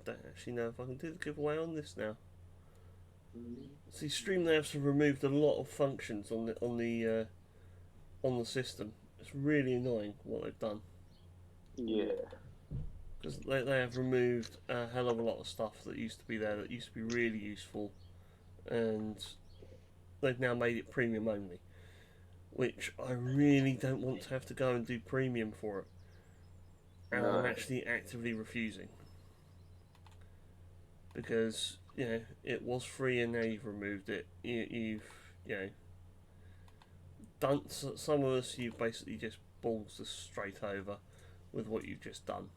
don't actually know if I can do the giveaway on this now. See, Streamlabs have removed a lot of functions on the system. It's really annoying what they've done. Yeah. Because they have removed a hell of a lot of stuff that used to be there, that used to be really useful, and they've now made it premium only, which I really don't want to have to go and do premium for it, and I'm actually actively refusing, because it was free and now you've removed it. You've done, some of us, you've basically just balls us straight over with what you've just done.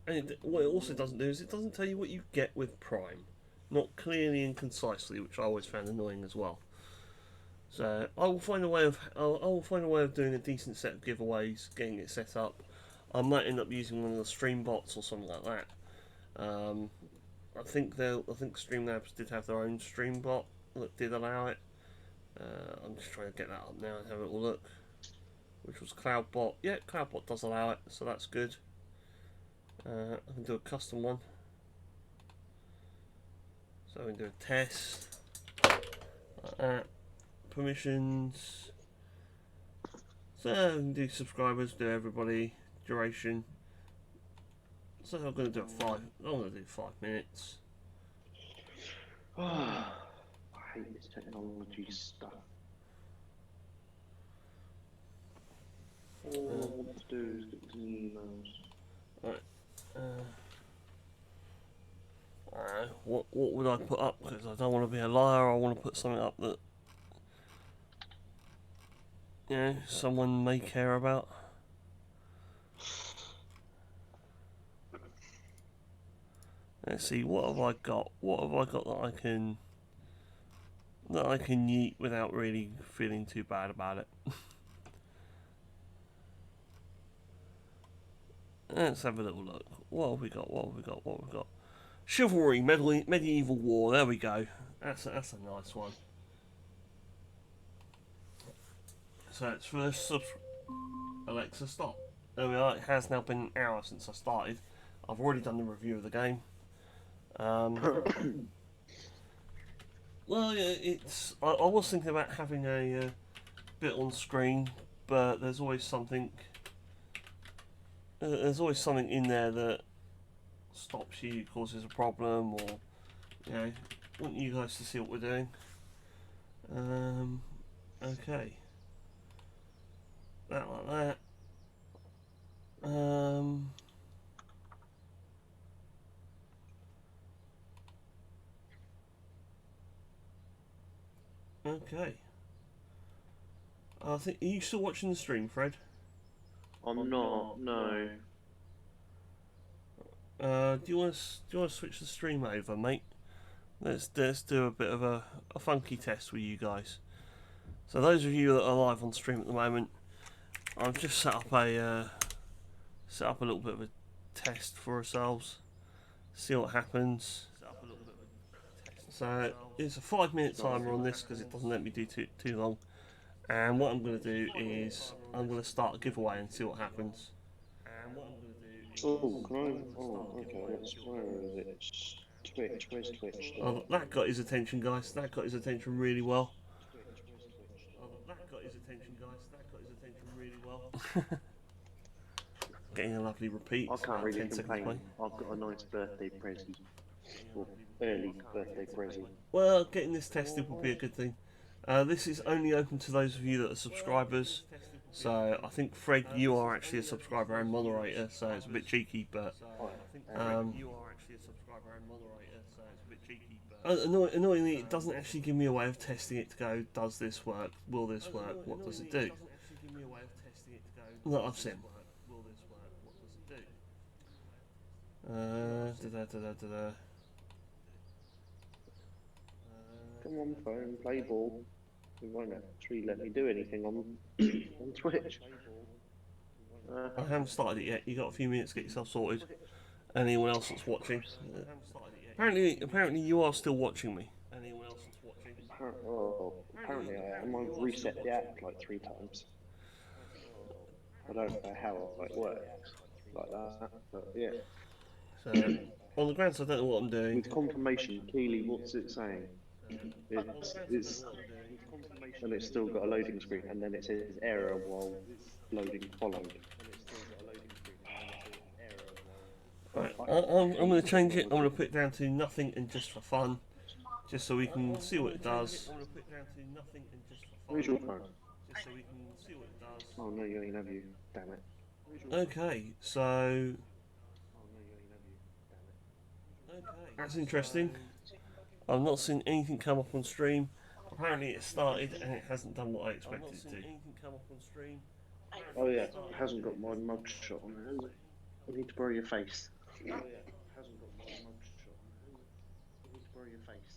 And what it also doesn't do is it doesn't tell you what you get with Prime, not clearly and concisely, which I always found annoying as well. So I will find a way of doing a decent set of giveaways, getting it set up. I might end up using one of the stream bots or something like that. I think Streamlabs did have their own stream bot that did allow it. I'm just trying to get that up now and have a little look. Which was CloudBot. Yeah, CloudBot does allow it, so that's good. I can do a custom one. So we can do a test. Like that. Permissions. So I can do subscribers, do everybody, duration. So I'm going to do I'm going to do 5 minutes. I hate this technology stuff. All I want to do is get some emails. Right. what would I put up? Because I don't want to be a liar. I want to put something up that, you know, someone may care about. Let's see, what have I got? What have I got that I can yeet without really feeling too bad about it? Let's have a little look. What have we got? What have we got? What have we got? Chivalry, medieval war. There we go. That's a nice one. So it's first Alexa, stop. There we are. It has now been an hour since I started. I've already done the review of the game. Well, yeah, it's. I was thinking about having a bit on screen, but there's always something. There's always something in there that stops you, causes a problem, or you know, want you guys to see what we're doing. Okay. That like that. Okay. I think. Are you still watching the stream, Fred? I'm not. No. Do you want to switch the stream over, mate? Let's do a bit of a funky test with you guys. So those of you that are live on stream at the moment, I've just set up a little bit of a test for ourselves. See what happens. So it's a 5-minute timer on this because it doesn't let me do too long. And what I'm going to do is I'm going to start a giveaway and see what happens. Oh, can I? Oh, okay. Where is it? Twitch. Where's Twitch? Oh, that got his attention, guys. That got his attention really well. Getting a lovely repeat. I can't really complain. I've got a nice birthday present. Or early birthday present. Well, getting this tested would be a good thing. This is only open to those of you that are subscribers. So I think Fred, you are actually a subscriber and moderator, so it's a bit cheeky, but annoyingly, it doesn't actually give me a way of testing it to go, does this work? Will this work? What does it do? That I've seen. Come on, phone, play ball. You won't actually let me do anything on on Twitch. I haven't started it yet. You got a few minutes to get yourself sorted. Anyone else that's watching? Apparently, you are still watching me. Anyone else that's watching? Apparently I am. I've reset the app like 3 times. I don't know how it works like that, but yeah. So on the grounds, I don't know what I'm doing. With confirmation, Keely, what's it saying? It's and it's still got a loading screen, and then it says error while loading followed. Right, I'm going to change it. I'm going to put it down to nothing and just for fun, just so we can see what it does. Where's your phone? Oh no, you ain't have you. Damn it. Okay, so that's interesting. I've not seen anything come up on stream. Apparently it started and it hasn't done what I expected it to. Oh yeah, it hasn't got my mugshot on it, has it? I need to borrow your face. Oh yeah, it hasn't got my mugshot on it, has it? I need to borrow your face.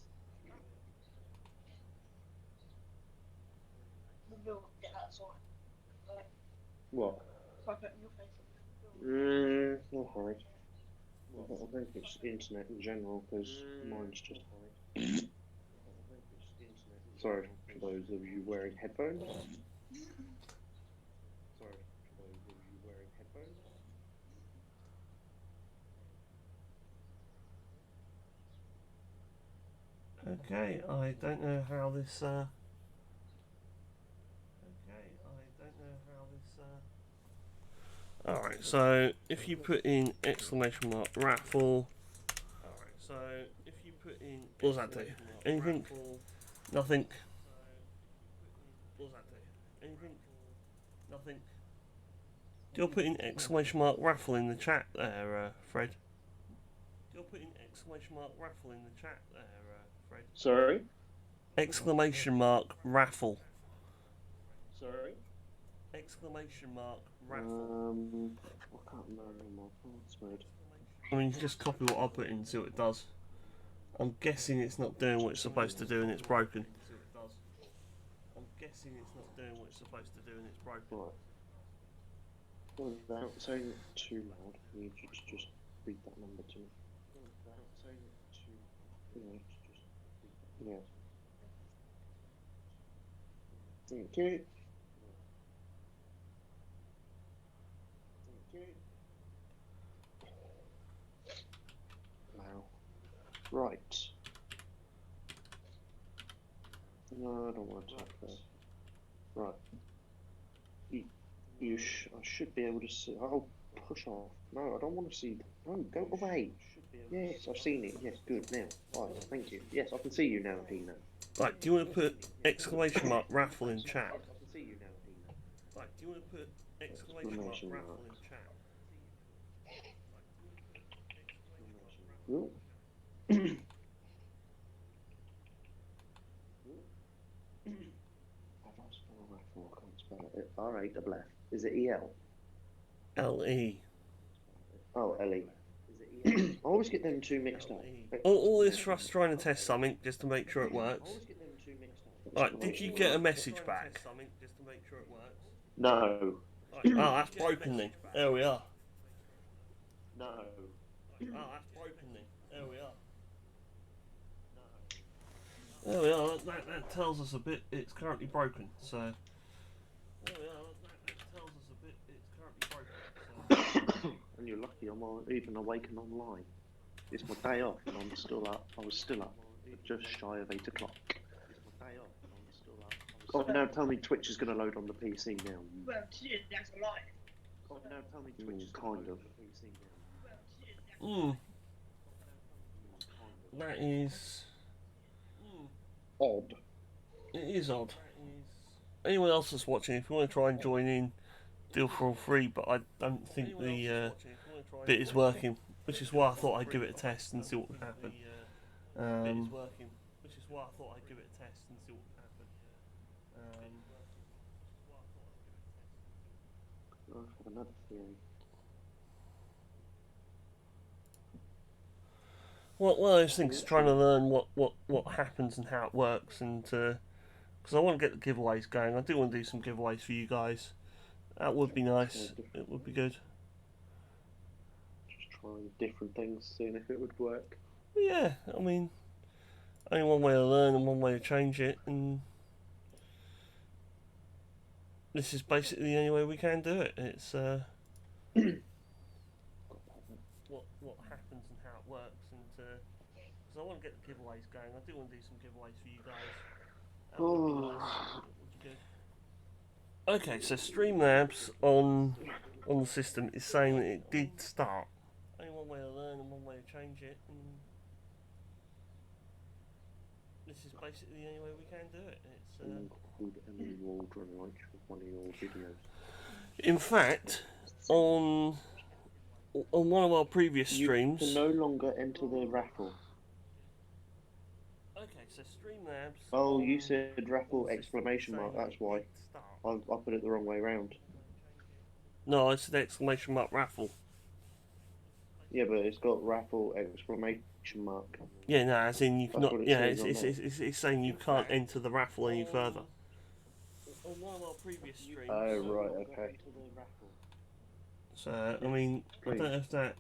What? Not hard. Well, I think it's internet in general, because mine's just hard. Sorry for those of you wearing headphones. Okay, I don't know how this. Alright, so if you put in exclamation mark raffle. Alright, so if you put in. What does that do? Anything? Nothing. What does that do? Anything? Nothing. Do you put in exclamation mark raffle in the chat there, Fred? you're putting exclamation mark raffle in the chat there, Fred. Sorry? Exclamation mark raffle. Sorry? Exclamation mark raffle. I can't remember my password. I mean, you just copy what I put in and see what it does. I'm guessing it's not doing what it's supposed to do and it's broken. I'm guessing it's not doing what it's supposed to do and it's broken. Right. Well, without saying it too loud, I need you to just read that number to me. Without saying it too loud, yeah. Thank you. Thank you. Wow. Right. No, I don't want to type there. Right. I should be able to see. Oh, push off. No, I don't want to see. No, go away. Yes, I've seen it. Yes, good. Now, right, thank you. Yes, I can see you now, Dino. Right, do you want to put exclamation mark raffle in chat? I can see you now, Dino. Right, do you want to put exclamation mark raffle in chat? Ooh. Have I spelled raffle? I can't spell it. R-A double F. Is it E-L? L-E. Oh, L-E. I always get them two mixed up. All this for us trying to test something just to make sure it works. Right, did you get a message back? No. Oh, that's broken then. There we are. No. Oh, that's broken then. There we are. There we are. That tells us a bit. It's currently broken. So. There we are. That tells us a bit. It's currently broken. So. And you're lucky I'm even awake and online. It's my day off and I'm still up. I was still up, just shy of 8 o'clock. It's my day off and I'm still up. Oh, now tell me Twitch is going to load on the PC now. Well, shit, that's a lie. Oh, now tell me Twitch is kind of. That is Odd. It is odd. Anyone else that's watching, if you want to try and join in, feel free. But I don't think the bit is working, which is why I thought I'd give it a test and see what would happen. Bit is working, which is why I thought I'd give it a test and see what would happen. I have another theory. Well, one of those things, trying to learn what happens and how it works, and because I want to get the giveaways going. I do want to do some giveaways for you guys. That would be nice. It would be good. Just trying different things, seeing if it would work. Yeah, I mean, only one way to learn and one way to change it, and this is basically the only way we can do it. It's what happens and how it works, and because I want to get the giveaways going. I do want to do some giveaways for you guys. That would be nice. It would be good. Okay, so Streamlabs on the system is saying that it did start. Only one way to learn and one way to change it, and this is basically the only way we can do it. It's called Emily Waldron, like one of your videos. in fact, on one of our previous streams. You can no longer enter the raffle. Okay, so Streamlabs. Oh, you said raffle exclamation mark. That's why. I put it the wrong way round. No, I said exclamation mark raffle. Yeah, but it's got raffle exclamation mark. Yeah, no, as in you That's cannot. what it Yeah, says it's saying you can't enter the raffle any further. On one of our previous streams. Oh, right, okay. So, I mean, I don't know if that.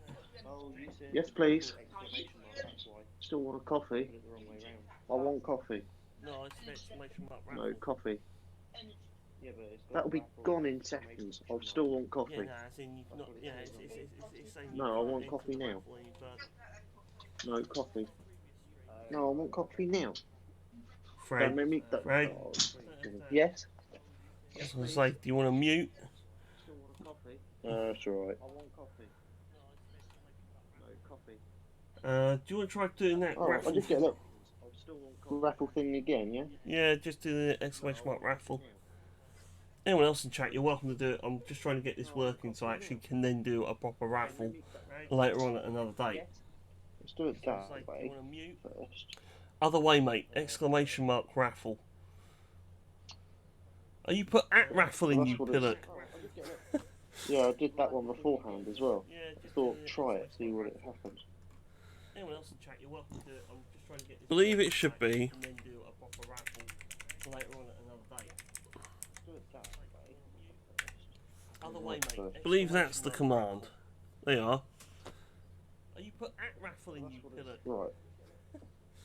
Yes, please. Still want a coffee? I want coffee. No, it's an exclamation mark raffle. No, coffee. That'll be gone in seconds. I still want Yeah, coffee. no, as in you cannot. Yeah, it's saying you No, I can't want enter coffee the now. raffle any further. No, coffee. No, I want coffee now. Fred, Don't make me... Fred. Oh, yes? I was going to say, do you want to mute? That's alright. I want coffee. No, coffee. Do you want to try doing that Oh, raffle? I'll just get that raffle thing again, yeah? Yeah, just do the exclamation mark raffle. Anyone else in chat, you're welcome to do it. I'm just trying to get this working so I actually can then do a proper raffle later on at another date. Let's do it So that it's like, way you want to mute? first. Other way, mate. Exclamation mark raffle. Oh, you put at raffle in, Well, you that's what pillock. it's. Yeah, I did that one beforehand as well. Yeah, I just thought, doing it, try so it, it's see not what it raffle. happens. Anyone else in chat, you're welcome to. I'm just trying to get this. Believe it should be. And then do a proper raffle later on at another date. Do it that way first. Other way, mate. Believe that's the command. They are. Oh, you put at raffle in, you pillock. Right.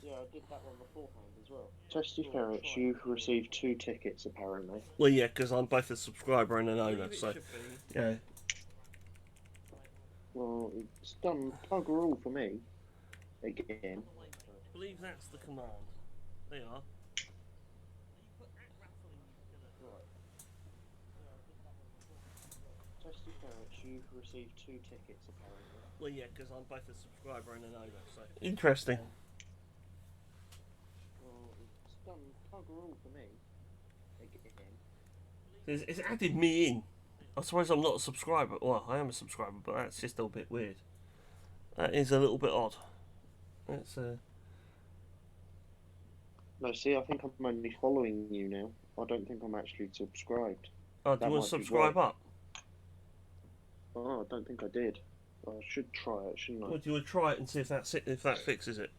Yeah, I did that one beforehand as well. Testy Ferrets, you've received 2 tickets apparently. Well, yeah, because I'm both a subscriber and an owner, Believe it so should be. yeah. Well, it's done bugger all for me. Again. Believe that's the command. They are. Testy Ferrets, you've received 2 tickets apparently. Well, yeah, because I'm both a subscriber and an owner, so Interesting. Well, it's done bugger all for me. Again. It's added me in. I suppose I'm not a subscriber. Well, I am a subscriber, but that's just a little bit weird. That is a little bit odd. That's No, see, I think I'm only following you now. I don't think I'm actually subscribed. Oh, do That you want to might be subscribe why. up? Oh, I don't think I did. I should try it, shouldn't I? Well, do you want to try it and see if that's it, if that fixes it?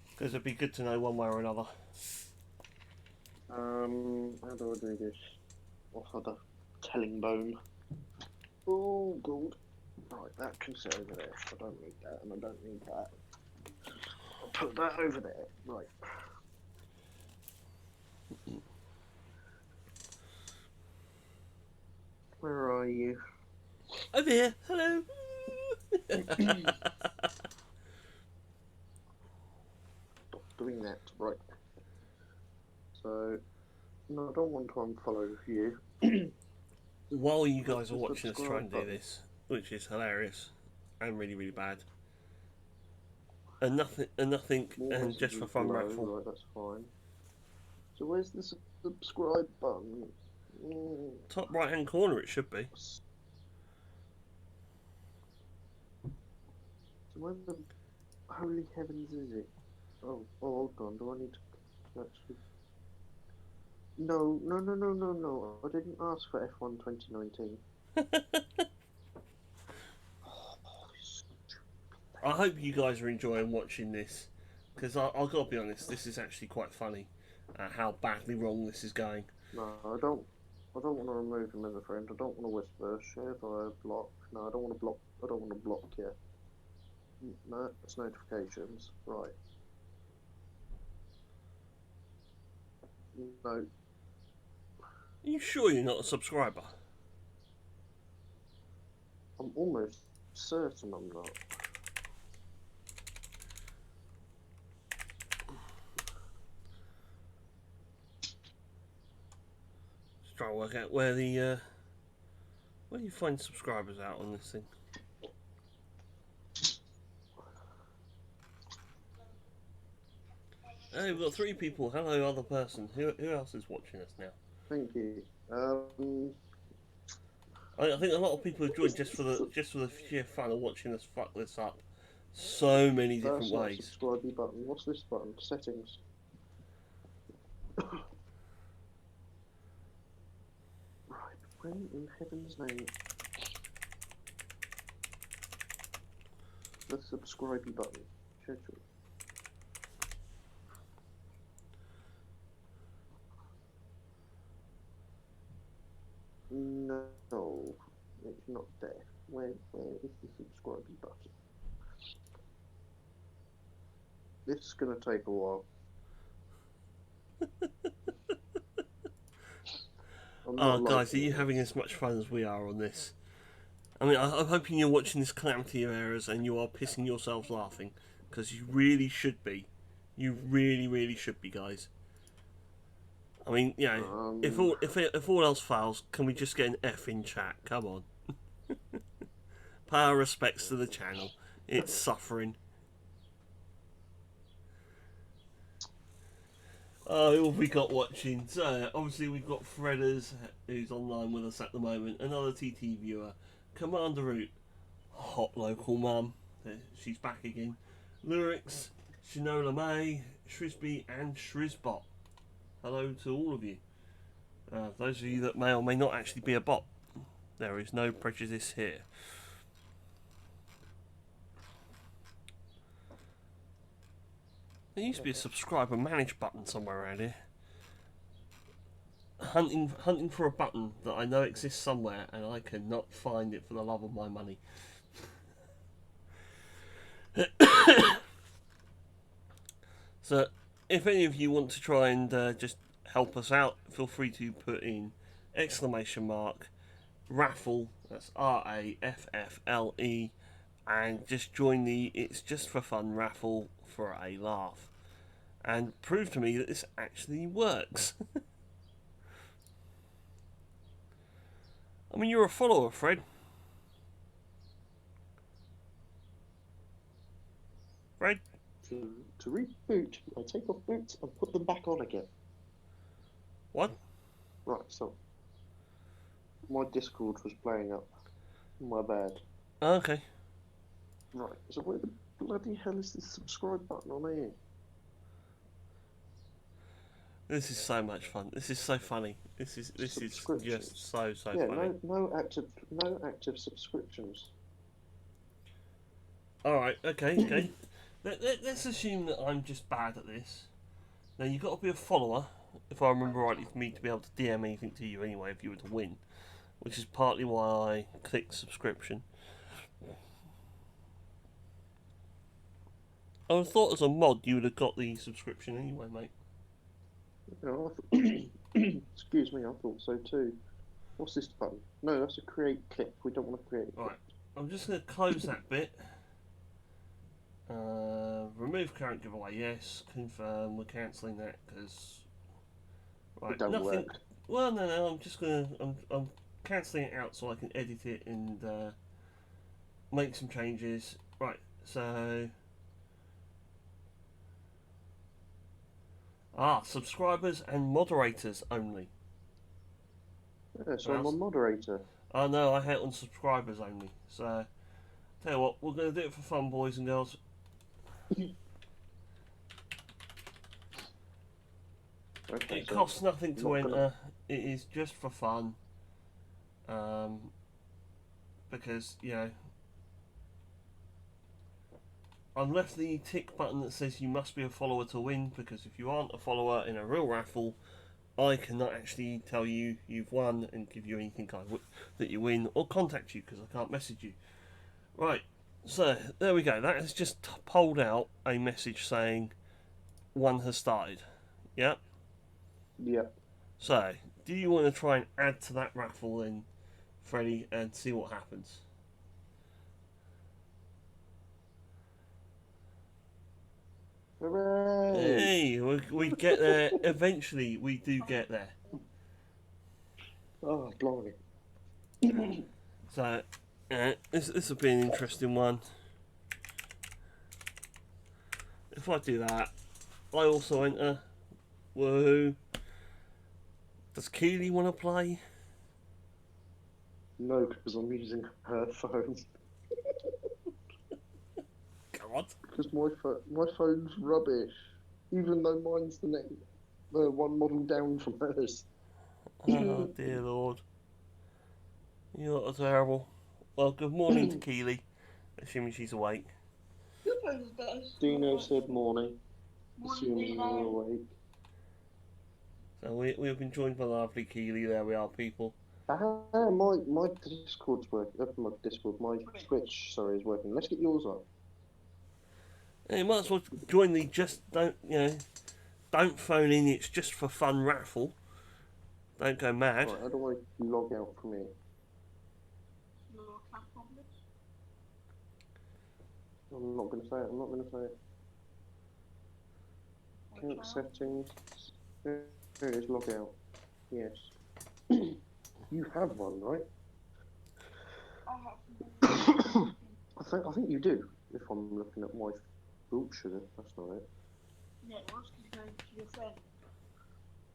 Because it'd be good to know one way or another. How do I do this? What other telling bone? Oh, gold. Right, that can sit over there. I don't need that, and I don't need that. I'll put that over there. Right. Where are you? Over here. Hello. Stop doing that. Right. So, no, I don't want to unfollow you. While you guys are Just watching us try and do subscribe. this, which is hilarious and really, really bad. And nothing, More and just for messages fun below, raffle. Right, that's fine. So where's the subscribe button? Top right hand corner, it should be. So where the holy heavens is it? Oh, hold on. Do I need to actually? No. I didn't ask for F1 2019. I hope you guys are enjoying watching this, because I've got to be honest, this is actually quite funny, how badly wrong this is going. No, I don't want to remove him as a friend. I don't want to whisper. Share via block. No, I don't want to block. I don't want to block yet. No, it's notifications. Right. No. Are you sure you're not a subscriber? I'm almost certain I'm not. Just trying to work out where do you find subscribers out on this thing? Hey, we've got 3 people. Hello, other person. Who else is watching us now? Thank you. I think a lot of people have joined just for the sheer fun of watching us fuck this up so many different That's not ways. subscribe button. What's this button? Settings. Right. When in heaven's name? The subscribe button. Schedule. No, it's not there. Where is the subscribe button? This is gonna take a while. I'm Oh, not guys, are liking you it. having as much fun as we are on this? I mean, I'm hoping you're watching this calamity of errors and you are pissing yourselves laughing, because you really should be. You really, really should be, guys. I mean, you know, if all else fails, can we just get an F in chat? Come on. Pay our respects to the channel. It's suffering. Oh, who have we got watching? So, obviously we've got Fredders, who's online with us at the moment. Another TT viewer. Commander Root. Hot local mum. She's back again. Lyrics, Shinola May, Shrisby, and Shrizbot. Hello to all of you. Those of you that may or may not actually be a bot, there is no prejudice here. There used to be a subscribe and manage button somewhere around here. Hunting for a button that I know exists somewhere, and I cannot find it for the love of my money. So, if any of you want to try and just help us out, feel free to put in ! raffle, that's RAFFLE, and just join the It's Just for Fun raffle for a laugh. And prove to me that this actually works. I mean, you're a follower, Fred. Fred? To reboot, I take off boots and put them back on again. What? Right, so my Discord was playing up. My bad. Okay. Right, so where the bloody hell is this subscribe button on here? This is so much fun. This is so funny. This is Subscriptions. just so Yeah, funny. no active subscriptions. Alright, okay. Let's assume that I'm just bad at this. Now, you've got to be a follower, if I remember rightly, for me to be able to DM anything to you anyway if you were to win. Which is partly why I clicked subscription. I would have thought as a mod you would have got the subscription anyway, mate. Excuse me, I thought so too. What's this button? No, that's a create clip. We don't want to create a clip. Right, I'm just going to close that bit. Remove current giveaway, yes. Confirm, we're cancelling that because... Right, It don't nothing... work. Well, no, I'm just going to... I'm cancelling it out so I can edit it and make some changes. Right, so... subscribers and moderators only. Yeah, so I'm a moderator. Oh no, I had it on subscribers only. So, tell you what, we're going to do it for fun, boys and girls. Okay, It so costs nothing to not enter. gonna- It is just for fun. Because, you know, I've left the tick button that says you must be a follower to win, because if you aren't a follower in a real raffle, I cannot actually tell you you've won and give you anything that you win, or contact you because I can't message you. Right, so there we go. That has just pulled out a message saying one has started. Yeah? Yeah. So, do you want to try and add to that raffle then, Freddie, and see what happens? Hooray! Hey, we get there. Eventually, we do get there. Oh, blimey. So, this will be an interesting one. If I do that, I also enter. Woohoo! Does Keely want to play? No, because I'm using her phone. God. Because my phone's rubbish. Even though mine's the one model down from hers. Oh dear Lord. You lot are terrible. Well, good morning to Keely. Assuming she's awake. Your phone's better. Dino said morning. Morning, Assuming Dino. you're awake. So we've been joined by lovely Keely. There we are, people. My Discord's working. My Twitch, sorry, is working. Let's get yours on. Hey, you might as well join the don't phone in. It's just for fun raffle. Don't go mad. Right, how do I log out from here? Your account problems. I'm not going to say it. I'm not going to say it. Account Okay. settings. There it is. Log out. Yes. You have one, right? I have I think you do. If I'm looking at my sugar, that's not it. Yeah, it was going to your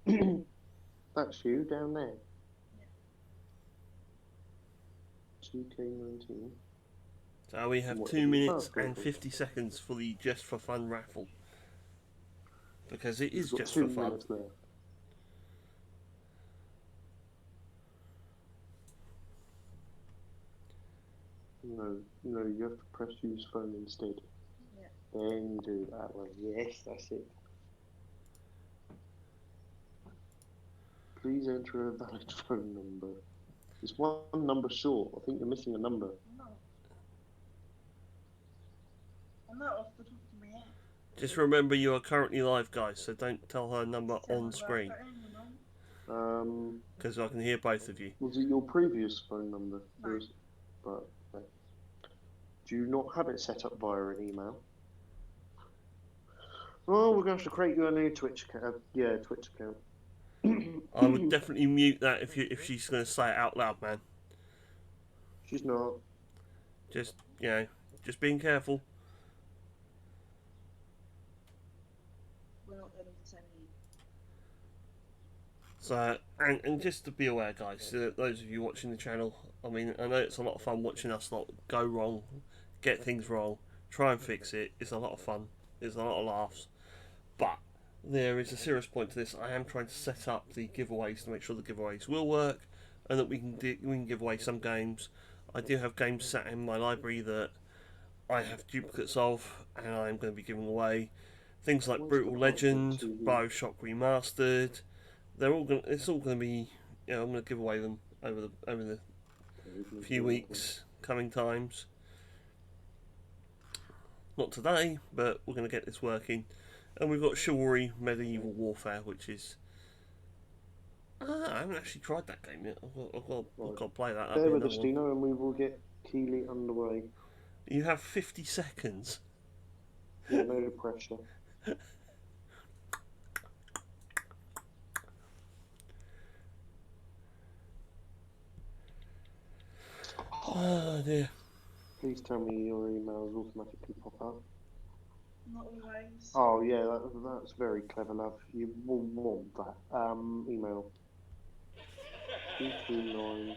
friend. That's you down there. TK19. So we have What 2 do you minutes have, and David? 50 seconds for the Just for Fun raffle. Because it is You've got just 2 for fun. minutes left. No, you have to press use phone instead. Yeah. Then you do that one. Yes, that's it. Please enter a valid phone number. It's one number short. I think you're missing a number. No. I'm not off the top of my head. Just remember you are currently live, guys, so don't tell her number Tell on me screen. about it, you know. Because I can hear both of you. Was it your previous phone number? No. Or is- Right. Okay. Do you not have it set up via an email? Oh, we're going to have to create you a new Twitch account. Yeah, Twitch account. I would definitely mute that if she's going to say it out loud, man. She's not. Just, just being careful. We're not getting the same name. So, and just to be aware, guys, those of you watching the channel, I mean, I know it's a lot of fun watching us lot go wrong, get things wrong, try and fix it. It's a lot of fun. There's a lot of laughs. But there is a serious point to this. I am trying to set up the giveaways to make sure the giveaways will work and that we can give away some games. I do have games sat in my library that I have duplicates of, and I'm going to be giving away things like What's Brutal the Legend, point to- BioShock Remastered. It's all going to be. I'm going to give away them over the few weeks, coming times. Not today, but we're going to get this working. And we've got Chivalry Medieval Warfare, which is. I haven't actually tried that game yet. I've got to play that. Bear That'll be with us, another one. Dino, and we will get Keeley underway. You have 50 seconds. Yeah, no pressure. Oh dear. Please tell me your emails automatically pop up. Not always. Oh yeah, that's very clever, love. You will want that. Email. 229610.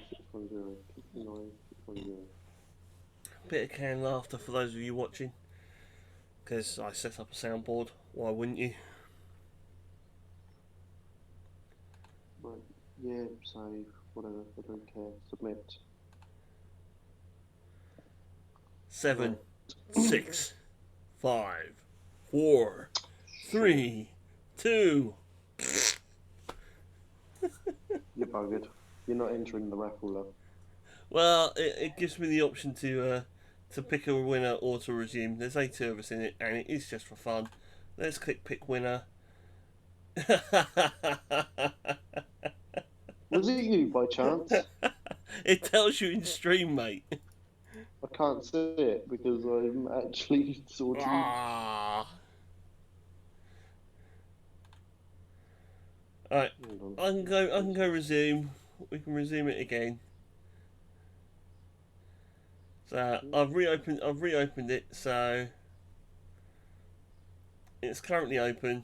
229610. Bit of canned laughter for those of you watching. Because I set up a soundboard. Why wouldn't you? Right. Yeah, save. Whatever. I don't care. Submit. 7, 6, 5, 4, 3, 2. You're buggered. You're not entering the raffle, love. Well, it gives me the option to pick a winner or to resume. There's 8 of us in it, and it is just for fun. Let's click pick winner. Was it you by chance? It tells you in stream, mate. I can't see it because I'm actually sorting. Ah. Alright, Hold I on. can go resume. We can resume it again. So I've reopened it, so it's currently open.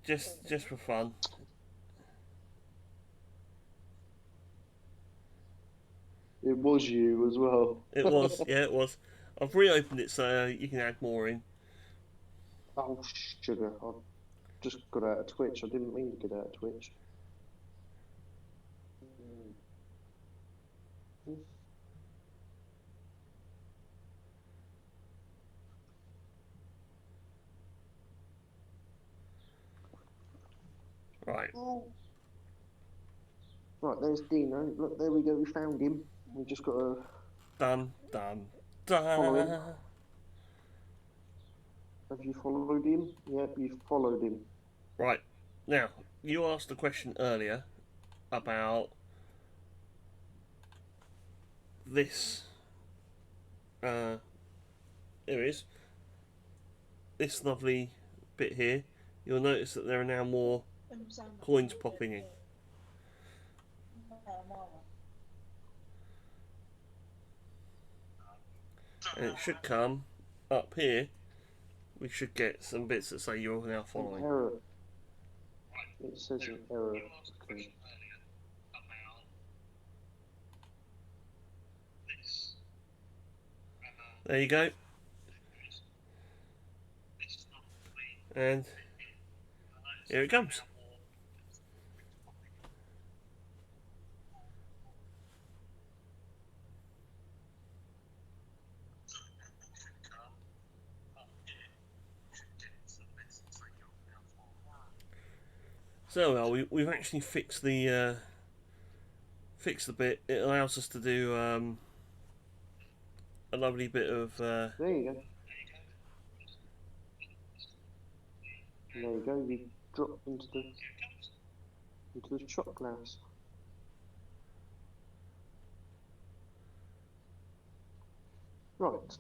Just for fun. It was you as well. It was, yeah, it was. I've reopened it so you can add more in. Oh, sugar. I just got out of Twitch. I didn't mean to get out of Twitch. Right. Right, there's Dino. Look, there we go. We found him. We just got to. Dun dun Follow him. dun. Have you followed him? Yep, you've followed him. Right. Now, you asked a question earlier about this. Here it is. This lovely bit here. You'll notice that there are now more coins popping in. And it should come up here. We should get some bits that say you're now An following. error. It says an error. Okay. There you go. And here it comes. So well, we've actually fixed the bit. It allows us to do a lovely bit of. There you go. There you go. We drop into the shot glass. Right.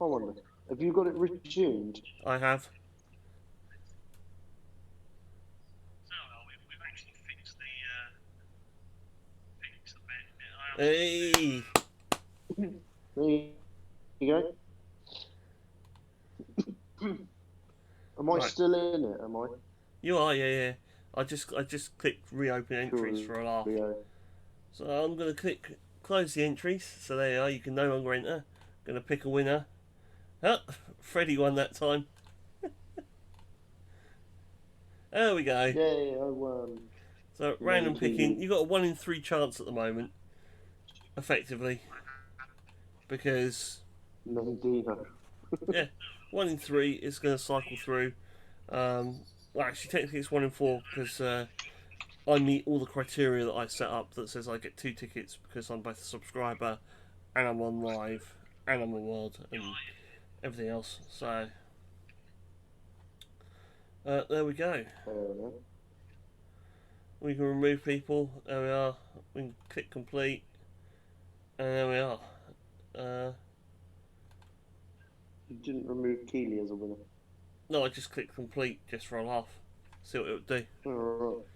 I wonder. Have you got it resumed? I have. Hey, There you go. Am I Right. still in it? Am I? you are, yeah. I just clicked reopen entries for a laugh. Yeah. So I'm gonna click close the entries. So there you are. You can no longer enter. Gonna pick a winner. Oh, Freddie won that time. There we go. Yeah, I won. So random picking. You got a 1 in 3 chance at the moment, effectively, because No, Dino. yeah, 1 in 3 is going to cycle through. Well, actually, technically it's 1 in 4 because I meet all the criteria that I set up that says I get 2 tickets because I'm both a subscriber and I'm on live and I'm on world and everything else. So there we go. Fair enough. We can remove people. There we are. We can click complete, and there we are. You didn't remove Keeley as a winner. No, I just clicked complete just for a laugh. See what it would do. Alright.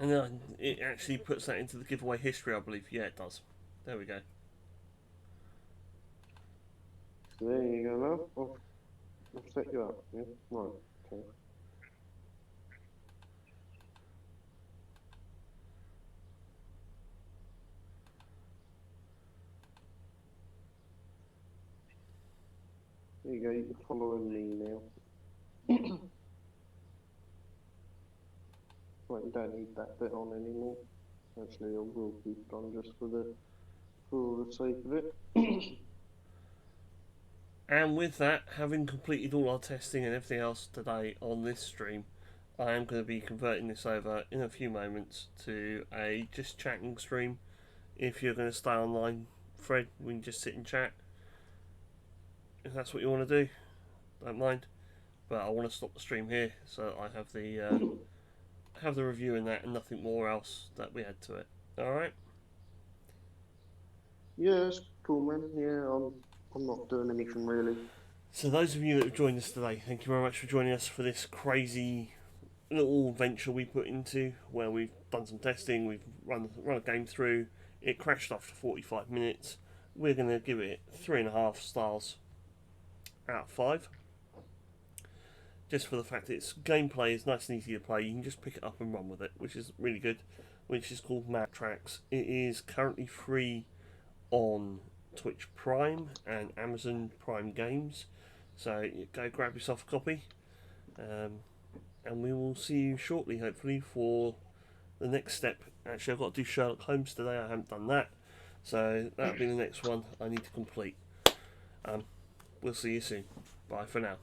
And then it actually puts that into the giveaway history, I believe. Yeah, it does. There we go. So there you go now. I'll set you up. Yeah? Right. Okay. There you go, you're following me now. Right, you don't need that bit on anymore. Actually, I will keep it on just for the sake of it. And with that, having completed all our testing and everything else today on this stream, I am going to be converting this over in a few moments to a just chatting stream. If you're going to stay online, Fred, we can just sit and chat. If that's what you want to do, don't mind. But I want to stop the stream here, so I have the review in that and nothing more else that we add to it. All right. Yeah, that's cool, man. Yeah, I'm not doing anything really. So those of you that have joined us today, thank you very much for joining us for this crazy little venture we put into, where we've done some testing, we've run a game through. It crashed after 45 minutes. We're going to give it 3.5 stars out of 5. Just for the fact that its gameplay is nice and easy to play. You can just pick it up and run with it, which is really good. Which is called Mad Tracks. It is currently free on Twitch Prime and Amazon Prime Games. So go grab yourself a copy. And we will see you shortly, hopefully, for the next step. Actually, I've got to do Sherlock Holmes today. I haven't done that. So that'll be the next one I need to complete. We'll see you soon. Bye for now.